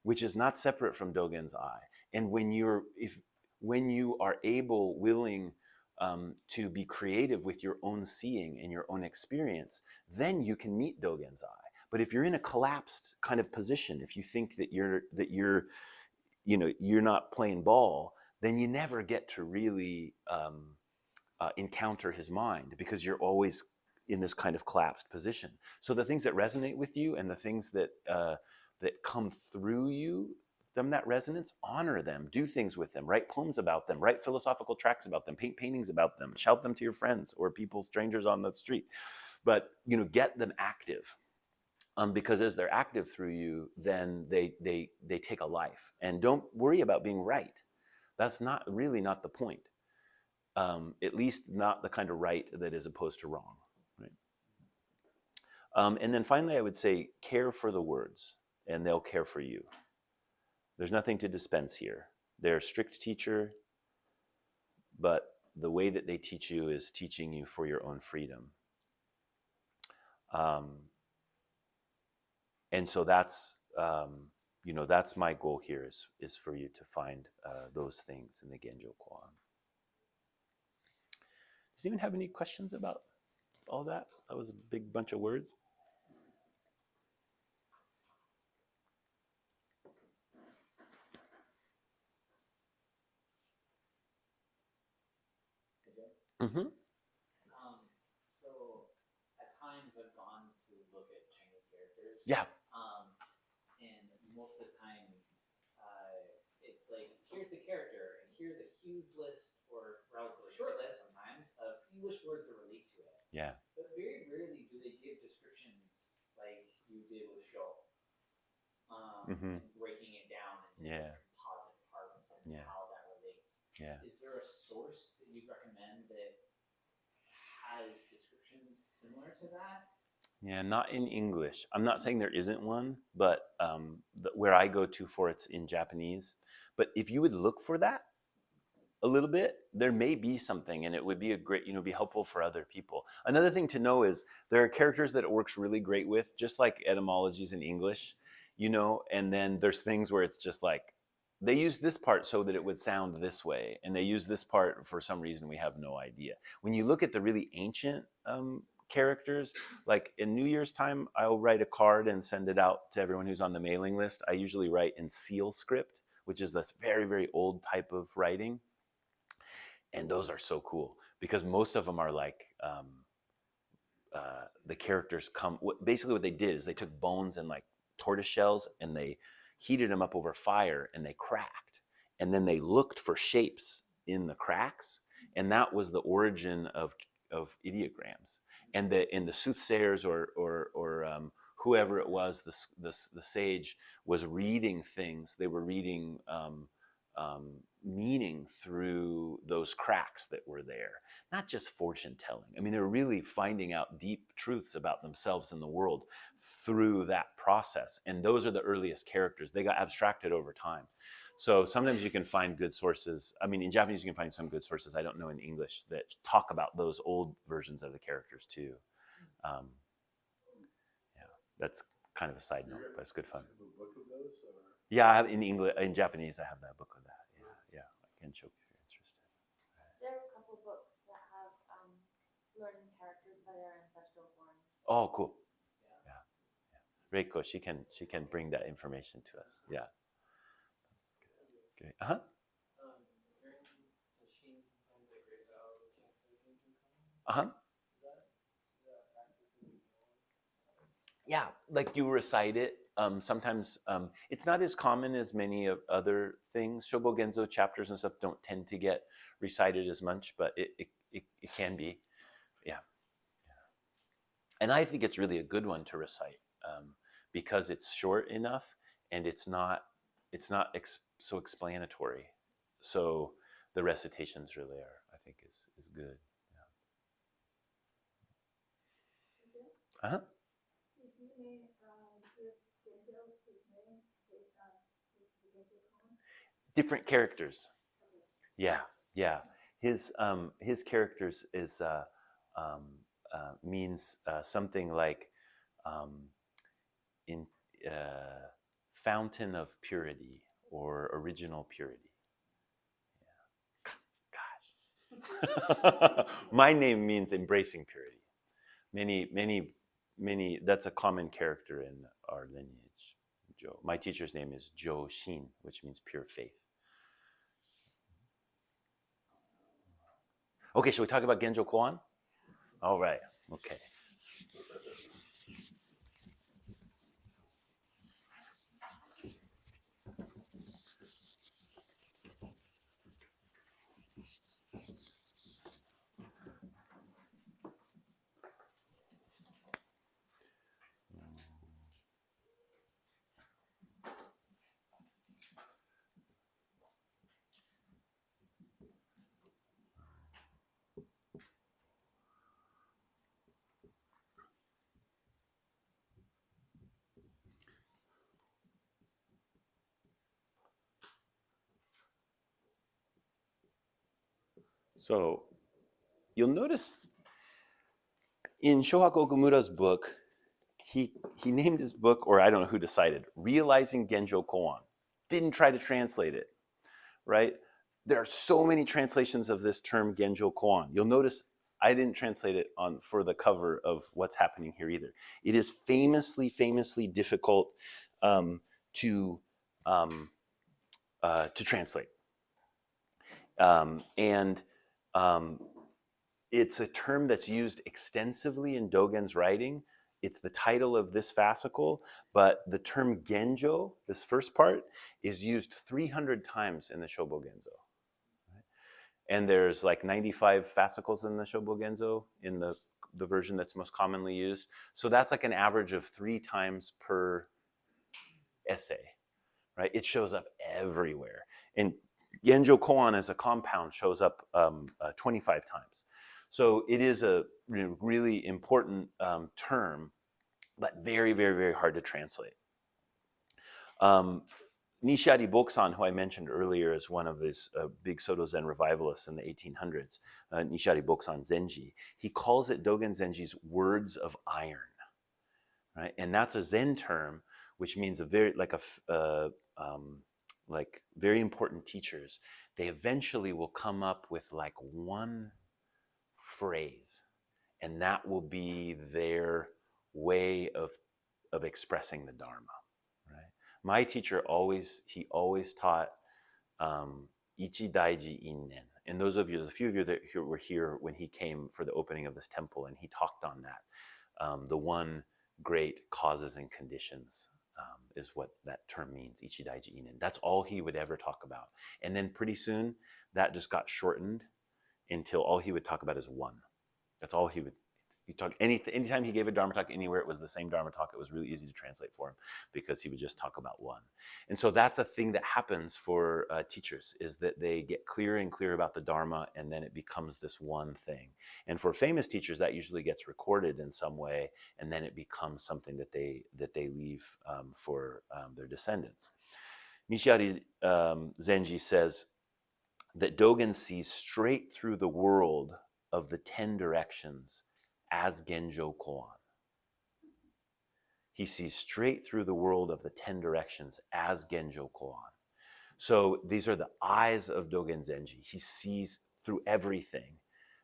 which is not separate from Dogen's I. And when you are able, willing to be creative with your own seeing and your own experience, then you can meet Dogen's I. But if you're in a collapsed kind of position, if you think that you're not playing ball, then you never get to really encounter his mind, because you're always in this kind of collapsed position. So the things that resonate with you and the things that that come through you, them that resonance, honor them, do things with them, write poems about them, write philosophical tracts about them, paint paintings about them, shout them to your friends or people, strangers on the street. But get them active, because as they're active through you, then they take a life. And don't worry about being right. That's not the point. At least not the kind of right that is opposed to wrong. Right? And then finally, I would say care for the words, and they'll care for you. There's nothing to dispense here. They're a strict teacher, but the way that they teach you is teaching you for your own freedom. And so that's that's my goal here is for you to find those things in the Genjo Koan. Does anyone have any questions about all that? That was a big bunch of words. Mm-hmm. So at times I've gone to look at Chinese characters. Yeah. And most of the time, it's like, here's the character, and here's a huge list, or relatively short list sometimes, of English words that relate to it. Yeah. But very rarely do they give descriptions like you did with show. And breaking it down into composite parts and how that relates. Yeah. Is there a source that you recommend that has descriptions similar to that? Yeah, not in English. I'm not saying there isn't one, but where I go to for it's in Japanese. But if you would look for that a little bit, there may be something, and it would be a great, be helpful for other people. Another thing to know is there are characters that it works really great with, just like etymologies in English, and then there's things where it's just like, they use this part so that it would sound this way, and they use this part for some reason we have no idea. When you look at the really ancient characters, like in New Year's time, I'll write a card and send it out to everyone who's on the mailing list. I usually write in seal script, which is this very, very old type of writing. And those are so cool because most of them are like, the characters basically what they did is they took bones and like tortoise shells and they heated them up over fire and they cracked. And then they looked for shapes in the cracks. And that was the origin of ideograms. And the soothsayers or whoever it was, the sage was reading things. They were reading meaning through those cracks that were there. Not just fortune telling. I mean, they were really finding out deep truths about themselves and the world through that process. And those are the earliest characters. They got abstracted over time. So sometimes you can find good sources. I mean, in Japanese, you can find some good sources. I don't know in English that talk about those old versions of the characters too. That's kind of a side note, but it's good fun. Have a book of those, or? Yeah, I have in Japanese, I have that book of that. Yeah. I can show if you're interested. There are a couple books that have learning characters by their ancestral forms. Oh, cool. Yeah. Reiko, she can bring that information to us. Yeah. Great. Uh-huh. Uh-huh. Yeah, like you recite it. Sometimes it's not as common as many of other things. Shobo Genzo chapters and stuff don't tend to get recited as much, but it can be. Yeah. And I think it's really a good one to recite because it's short enough and it's not so explanatory. So the recitations really are, I think, is good. Yeah. Uh-huh. Different characters. Yeah. His characters is means something like in fountain of purity or original purity. Yeah. Gosh. My name means embracing purity. Many. That's a common character in our lineage. Jo. My teacher's name is Jo Shin, which means pure faith. Okay, shall we talk about Genjo Koan? All right. Okay. So you'll notice in Shohaku Okumura's book, he named his book, or I don't know who decided, Realizing Genjo Koan. Didn't try to translate it, right? There are so many translations of this term Genjo Koan. You'll notice I didn't translate it for the cover of what's happening here either. It is famously difficult to translate. It's a term that's used extensively in Dogen's writing. It's the title of this fascicle, but the term Genjo, this first part, is used 300 times in the Shobo Genzo. Right? And there's like 95 fascicles in the Shobo Genzo in the version that's most commonly used. So that's like an average of 3 times per essay, right? It shows up everywhere. And Genjo Koan as a compound shows up 25 times. So it is a really important term, but very, very, very hard to translate. Nishiari Bokusan, who I mentioned earlier as one of these big Soto Zen revivalists in the 1800s, Nishiari Bokusan Zenji, he calls it Dogen Zenji's words of iron, right? And that's a Zen term, which means very important teachers. They eventually will come up with like one phrase, and that will be their way of expressing the Dharma, right? My teacher always taught Ichi Daiji Innen. And those of you, there's a few of you that were here when he came for the opening of this temple, and he talked on that. The one great causes and conditions is what that term means, Ichi Daiji Innen. That's all he would ever talk about. And then pretty soon, that just got shortened until all he would talk about is one. That's all he talk. Anytime he gave a Dharma talk anywhere, it was the same Dharma talk. It was really easy to translate for him because he would just talk about one. And so that's a thing that happens for teachers, is that they get clearer and clearer about the Dharma, and then it becomes this one thing. And for famous teachers, that usually gets recorded in some way, and then it becomes something that they leave for their descendants. Nishiari Zenji says that Dogen sees straight through the world of the 10 directions as Genjo Koan. He sees straight through the world of the 10 directions as Genjo Koan. So these are the eyes of Dogen Zenji. He sees through everything,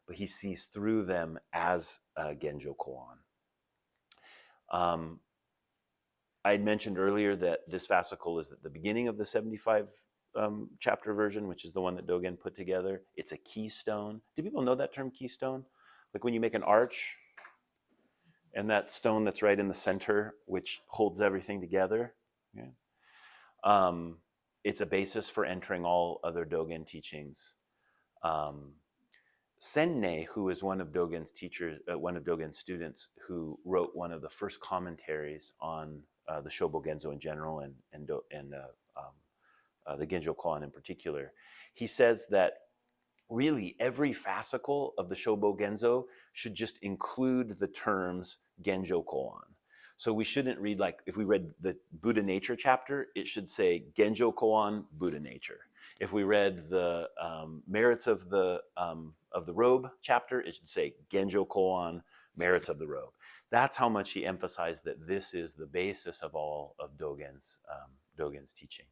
but he sees through them as Genjo Koan. I had mentioned earlier that this fascicle is at the beginning of the 75 chapter version, which is the one that Dogen put together. It's a keystone. Do people know that term, keystone? Like when you make an arch, and that stone that's right in the center, which holds everything together. Yeah. It's a basis for entering all other Dogen teachings. Senne, who is one of Dogen's teachers, one of Dogen's students, who wrote one of the first commentaries on the Shobo Genzo in general and the Genjo Koan in particular, he says that really every fascicle of the Shobo Genzo should just include the terms Genjo Koan. So we shouldn't read, like, if we read the Buddha Nature chapter, it should say Genjo Koan, Buddha Nature. If we read the merits of the robe chapter, it should say Genjo Koan, merits of the robe. That's how much he emphasized that this is the basis of all of Dogen's teaching.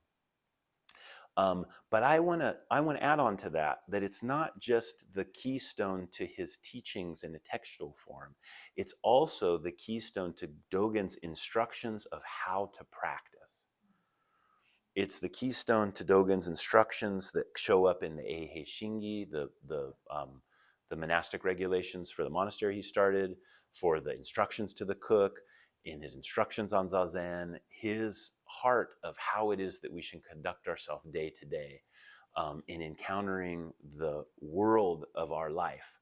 But I want to add on to that it's not just the keystone to his teachings in a textual form. It's also the keystone to Dogen's instructions of how to practice. It's the keystone to Dogen's instructions that show up in the Eihei Shingi, the monastic regulations for the monastery he started, for the instructions to the cook, in his instructions on Zazen, his heart of how it is that we should conduct ourselves day to day in encountering the world of our life.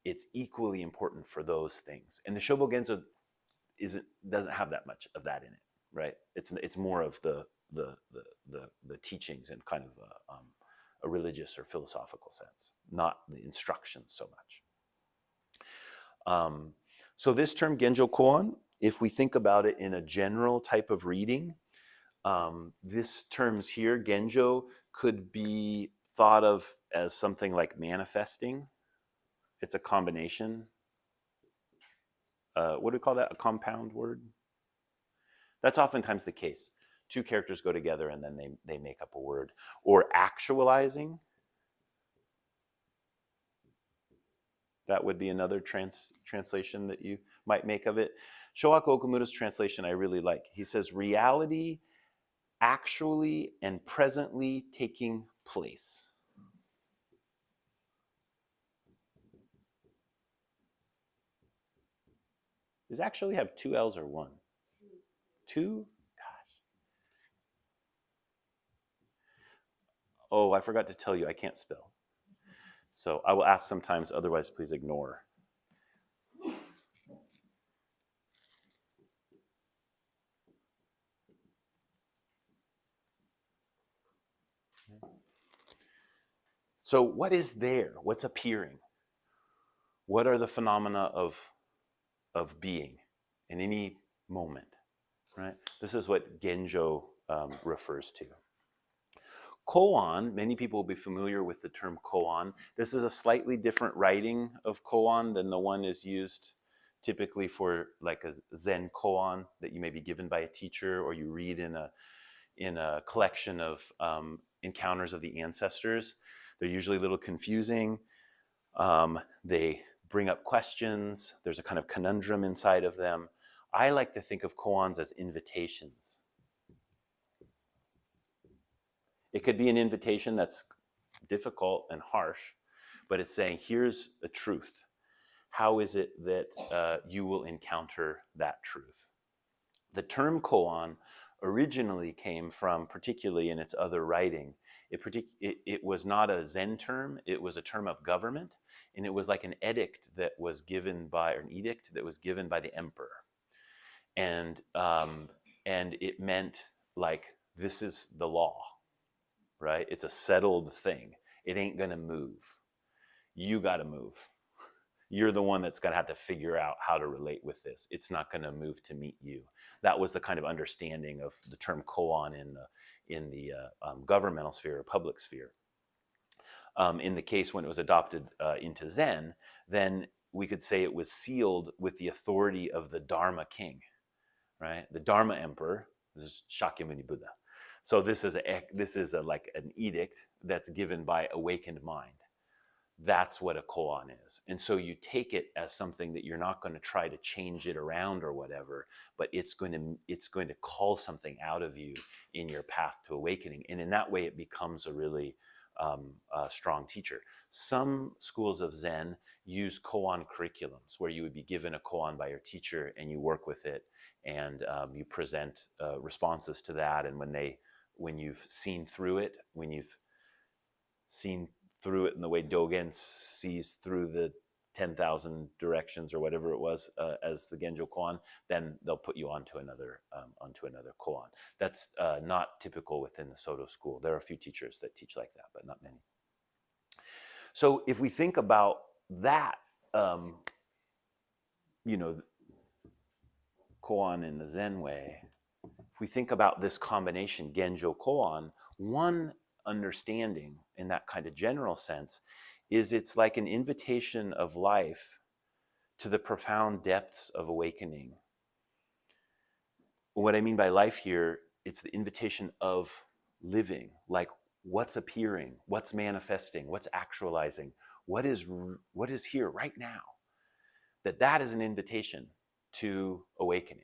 It's equally important for those things. And the Shobo Genzo doesn't have that much of that in it, right? It's more of the teachings in kind of a religious or philosophical sense, not the instructions so much. So this term Genjo Koan, if we think about it in a general type of reading, this terms here, Genjo, could be thought of as something like manifesting. It's a combination. What do we call that? A compound word? That's oftentimes the case. Two characters go together and then they make up a word. Or actualizing. That would be another translation that you might make of it. Shohaku Okumura's translation I really like. He says, reality actually and presently taking place. Does actually have two L's or one? Two? Gosh. Oh, I forgot to tell you, I can't spell. So I will ask sometimes, otherwise please ignore. So what is there? What's appearing? What are the phenomena of being in any moment, right? This is what Genjo refers to. Koan, many people will be familiar with the term koan. This is a slightly different writing of koan than the one is used typically for like a Zen koan that you may be given by a teacher or you read in a collection of encounters of the ancestors. They're usually a little confusing. They bring up questions. There's a kind of conundrum inside of them. I like to think of koans as invitations. It could be an invitation that's difficult and harsh, but it's saying, here's a truth. How is it that you will encounter that truth? The term koan originally came from, particularly in its other writing, it was not a Zen term, it was a term of government, and it was like an edict that was given by, or an edict that was given by the emperor. And it meant like, this is the law, right? It's a settled thing. It ain't gonna move. You gotta move. You're the one that's gonna have to figure out how to relate with this. It's not gonna move to meet you. That was the kind of understanding of the term koan in the governmental sphere or public sphere. In the case when it was adopted into Zen, then we could say it was sealed with the authority of the Dharma king, right? The Dharma emperor, this is Shakyamuni Buddha. So this is like an edict that's given by awakened mind. That's what a koan is. And so you take it as something that you're not going to try to change it around or whatever, but it's going to call something out of you in your path to awakening. And in that way, it becomes a really strong teacher. Some schools of Zen use koan curriculums where you would be given a koan by your teacher and you work with it and you present responses to that. And when you've seen through it, in the way Dogen sees through the 10,000 directions or whatever it was as the Genjo Koan, then they'll put you onto another koan. That's not typical within the Soto school. There are a few teachers that teach like that, but not many. So if we think about that, koan in the Zen way, if we think about this combination, Genjo Koan, one understanding in that kind of general sense is it's like an invitation of life to the profound depths of awakening. What I mean by life here, it's the invitation of living, like what's appearing, what's manifesting, what's actualizing, what is here right now. That is an invitation to awakening.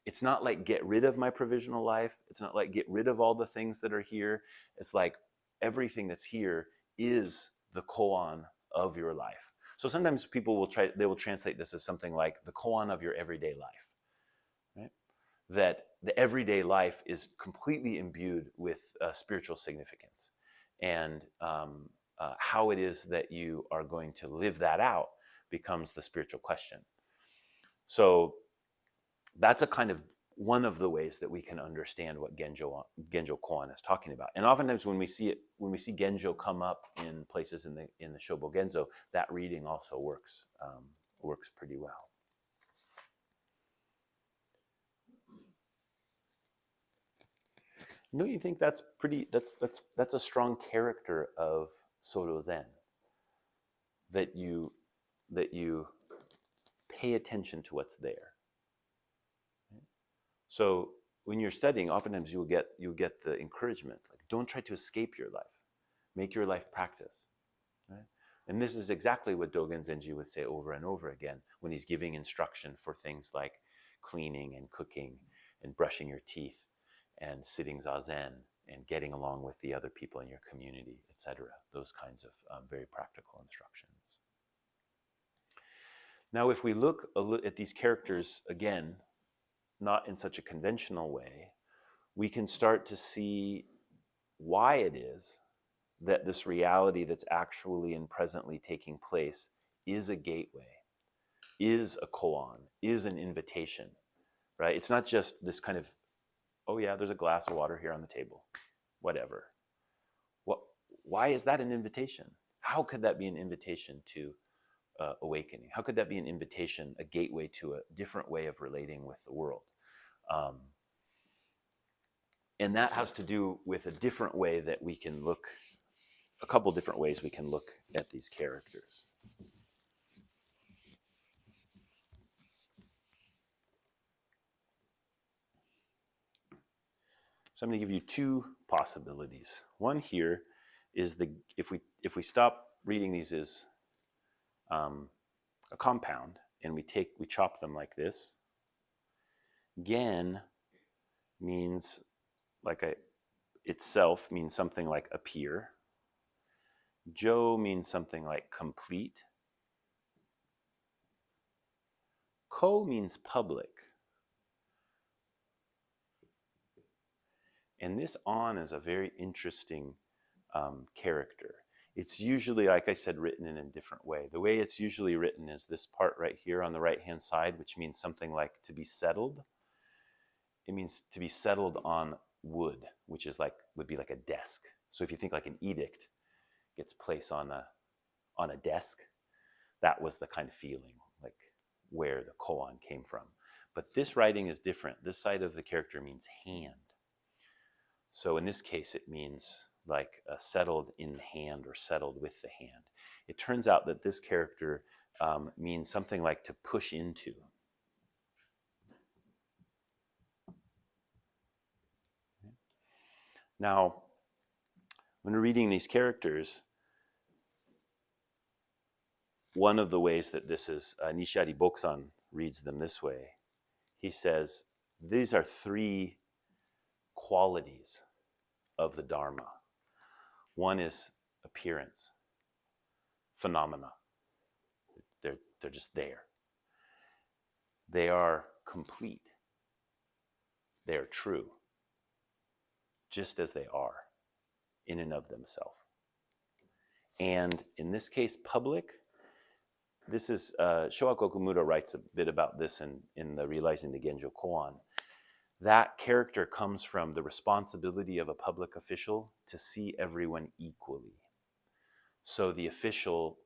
It's not like get rid of my provisional life. It's not like get rid of all the things that are here. It's like everything that's here is the koan of your life. So sometimes people will translate this as something like the koan of your everyday life, right? That the everyday life is completely imbued with spiritual significance. And how it is that you are going to live that out becomes the spiritual question. So that's a kind of one of the ways that we can understand what Genjo Koan is talking about. And oftentimes when we see Genjo come up in places in the Shobo Genzo, that reading also works pretty well. Don't you think that's a strong character of Soto Zen, that you pay attention to what's there. So when you're studying, oftentimes you'll get the encouragement, like, don't try to escape your life. Make your life practice. Right? And this is exactly what Dogen Zenji would say over and over again when he's giving instruction for things like cleaning and cooking and brushing your teeth and sitting zazen and getting along with the other people in your community, etc. Those kinds of very practical instructions. Now, if we look at these characters again, not in such a conventional way, we can start to see why it is that this reality that's actually and presently taking place is a gateway, is a koan, is an invitation, right? It's not just this kind of, oh yeah, there's a glass of water here on the table, whatever. Why is that an invitation? How could that be an invitation to awakening? How could that be an invitation, a gateway to a different way of relating with the world? And that has to do with a different way that we can look, a couple different ways we can look at these characters. So I'm going to give you two possibilities. One here is if we stop reading these as a compound and we chop them like this, gen means itself means something like appear. Jo means something like complete. Ko means public. And this on is a very interesting character. It's usually, like I said, written in a different way. The way it's usually written is this part right here on the right-hand side, which means something like to be settled. It means to be settled on wood, which is would be like a desk. So if you think like an edict gets placed on a desk, that was the kind of feeling, like where the koan came from. But this writing is different. This side of the character means hand. So in this case, it means like settled in the hand or settled with the hand. It turns out that this character means something like to push into. Now, when reading these characters, one of the ways that this is, Nishari Boksan reads them this way. He says, these are three qualities of the Dharma. One is appearance, phenomena. They're just there. They are complete. They are true, just as they are in and of themselves. And in this case, public. This is, Shogaku Okumura writes a bit about this in the Realizing the Genjo Koan. That character comes from the responsibility of a public official to see everyone equally. So the official,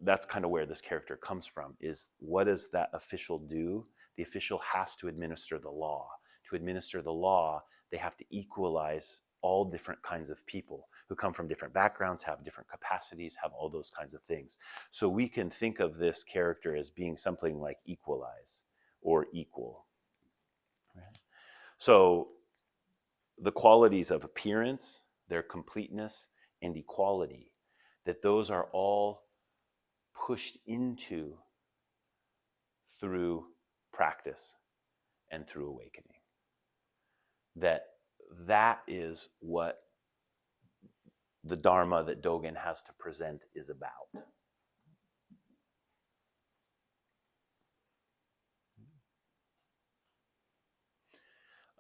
that's kind of where this character comes from, is what does that official do? The official has to administer the law. To administer the law, they have to equalize all different kinds of people who come from different backgrounds, have different capacities, have all those kinds of things. So we can think of this character as being something like equalize or equal. Right? So the qualities of appearance, their completeness, and equality, that those are all pushed into through practice and through awakening. That is what the Dharma that Dogen has to present is about.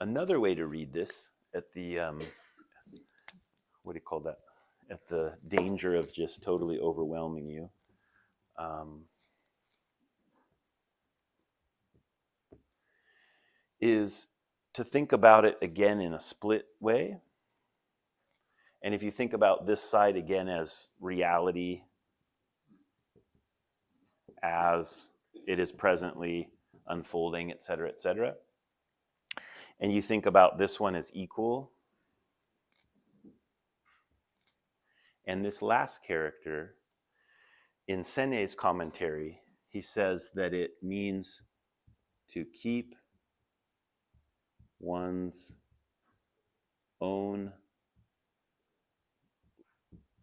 Another way to read this at the, what do you call that? At the danger of just totally overwhelming you. Is to think about it again in a split way. And if you think about this side again as reality, as it is presently unfolding, et cetera, and you think about this one as equal, And this last character, in Sene's commentary, he says that it means to keep one's own,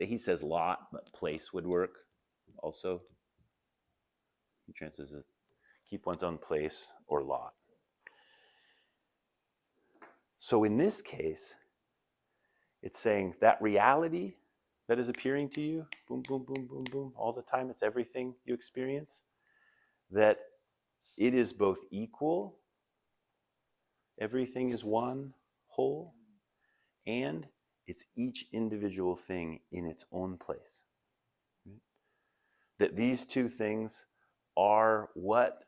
he says lot, but place would work also. He translates it, keep one's own place or lot. So in this case, it's saying that reality that is appearing to you, boom, boom, boom, boom, boom, all the time, it's everything you experience, that it is both equal, everything is one whole, and it's each individual thing in its own place. That these two things are what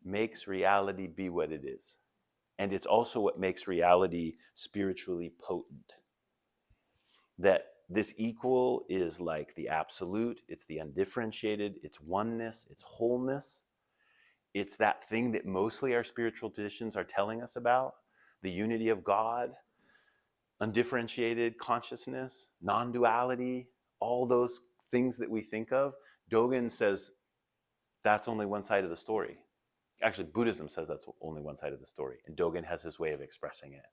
makes reality be what it is. And it's also what makes reality spiritually potent. That this equal is like the absolute, it's the undifferentiated, it's oneness, it's wholeness. It's that thing that mostly our spiritual traditions are telling us about, the unity of God, undifferentiated consciousness, non-duality, all those things that we think of. Dogen says that's only one side of the story. Actually, Buddhism says that's only one side of the story, and Dogen has his way of expressing it,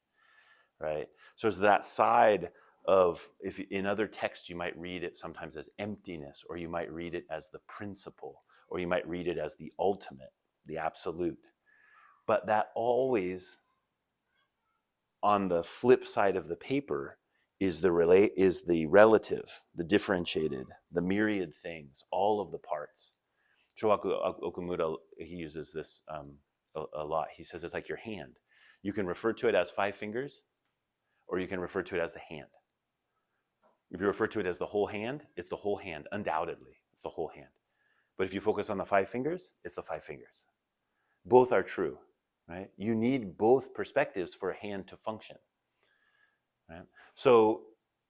right? So it's that side of, if in other texts you might read it sometimes as emptiness, or you might read it as the principle, or you might read it as the ultimate, the absolute. But that always, on the flip side of the paper, is the relative, the differentiated, the myriad things, all of the parts. Showaku Okumura, he uses this a lot. He says it's like your hand. You can refer to it as 5 fingers, or you can refer to it as the hand. If you refer to it as the whole hand, it's the whole hand, undoubtedly. It's the whole hand. But if you focus on the 5 fingers, it's the 5 fingers. Both are true, right? You need both perspectives for a hand to function, right? So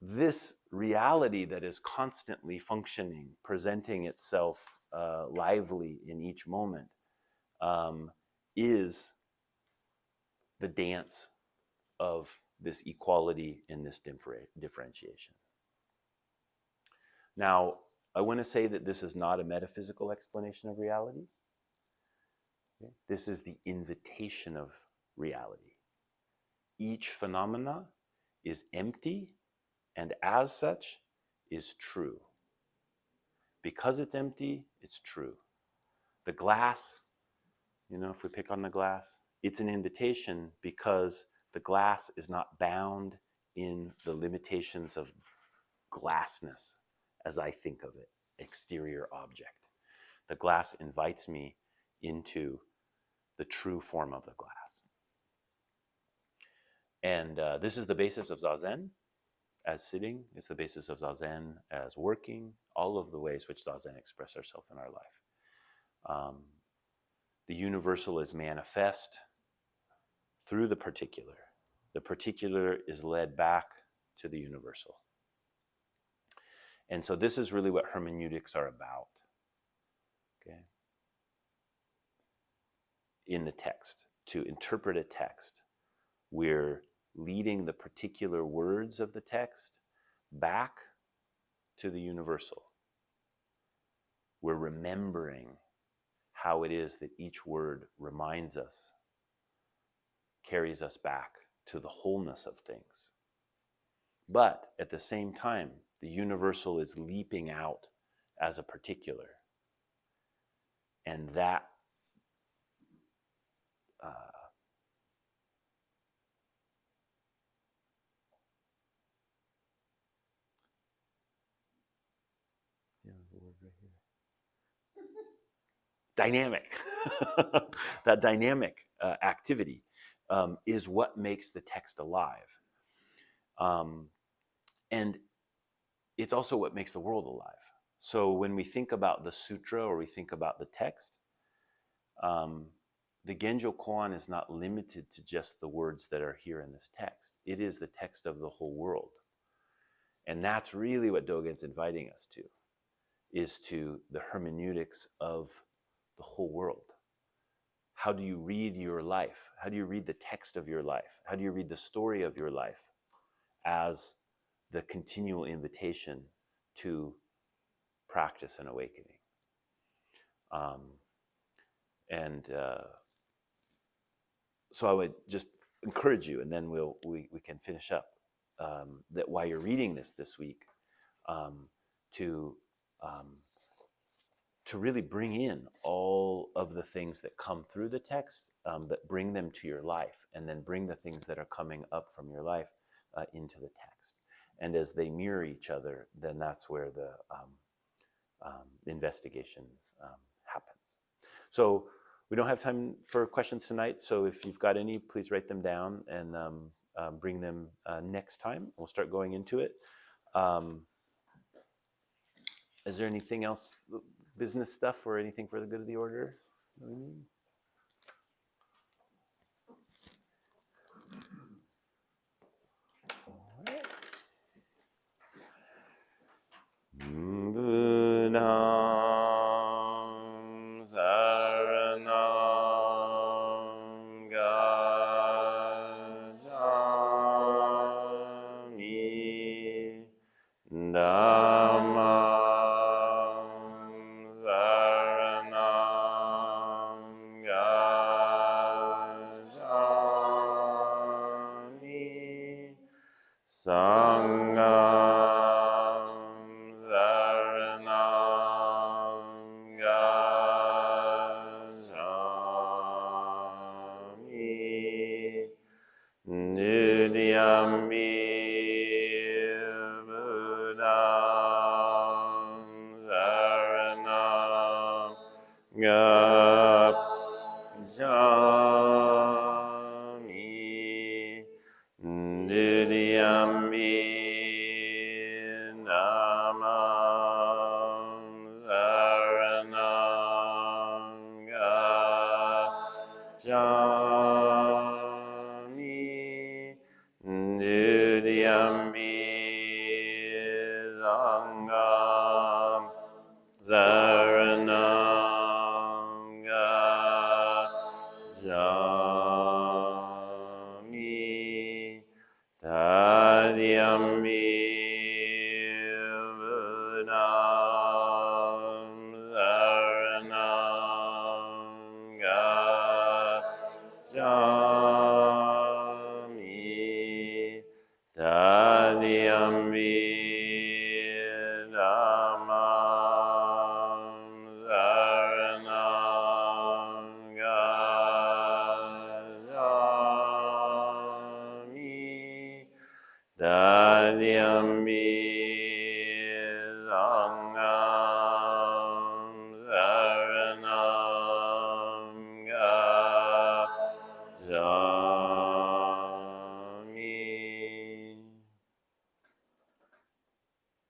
this reality that is constantly functioning, presenting itself lively in each moment, is the dance of this equality and this differentiation. Now, I want to say that this is not a metaphysical explanation of reality. Okay? This is the invitation of reality. Each phenomena is empty, and as such is true. Because it's empty, it's true. The glass, if we pick on the glass, it's an invitation because the glass is not bound in the limitations of glassness as I think of it, exterior object. The glass invites me into the true form of the glass. And this is the basis of Zazen as sitting. It's the basis of Zazen as working, all of the ways which Zazen express ourselves in our life. The universal is manifest through the particular. The particular is led back to the universal. And so this is really what hermeneutics are about. Okay? In the text, to interpret a text, we're leading the particular words of the text back to the universal. We're remembering how it is that each word reminds us, carries us back to the wholeness of things. But at the same time, the universal is leaping out as a particular. And that dynamic, that dynamic activity is what makes the text alive. And it's also what makes the world alive. So when we think about the sutra or we think about the text, the Genjo Koan is not limited to just the words that are here in this text. It is the text of the whole world. And that's really what Dogen's inviting us to, is to the hermeneutics of the whole world. How do you read your life? How do you read the text of your life? How do you read the story of your life as the continual invitation to practice an awakening. So I would just encourage you, and then we can finish up, that while you're reading this week, to really bring in all of the things that come through the text, that bring them to your life, and then bring the things that are coming up from your life into the text. And as they mirror each other, then that's where the investigation happens. So we don't have time for questions tonight, so if you've got any, please write them down and bring them next time. We'll start going into it. Is there anything else, business stuff or anything for the good of the order that we need? All right. Buddham saranam gacchami, dhammam saranam gacchami, sangham saranam gacchami, nudiyambi buddham saranam gacchami, nudiyambi dhammam saranam gacchami.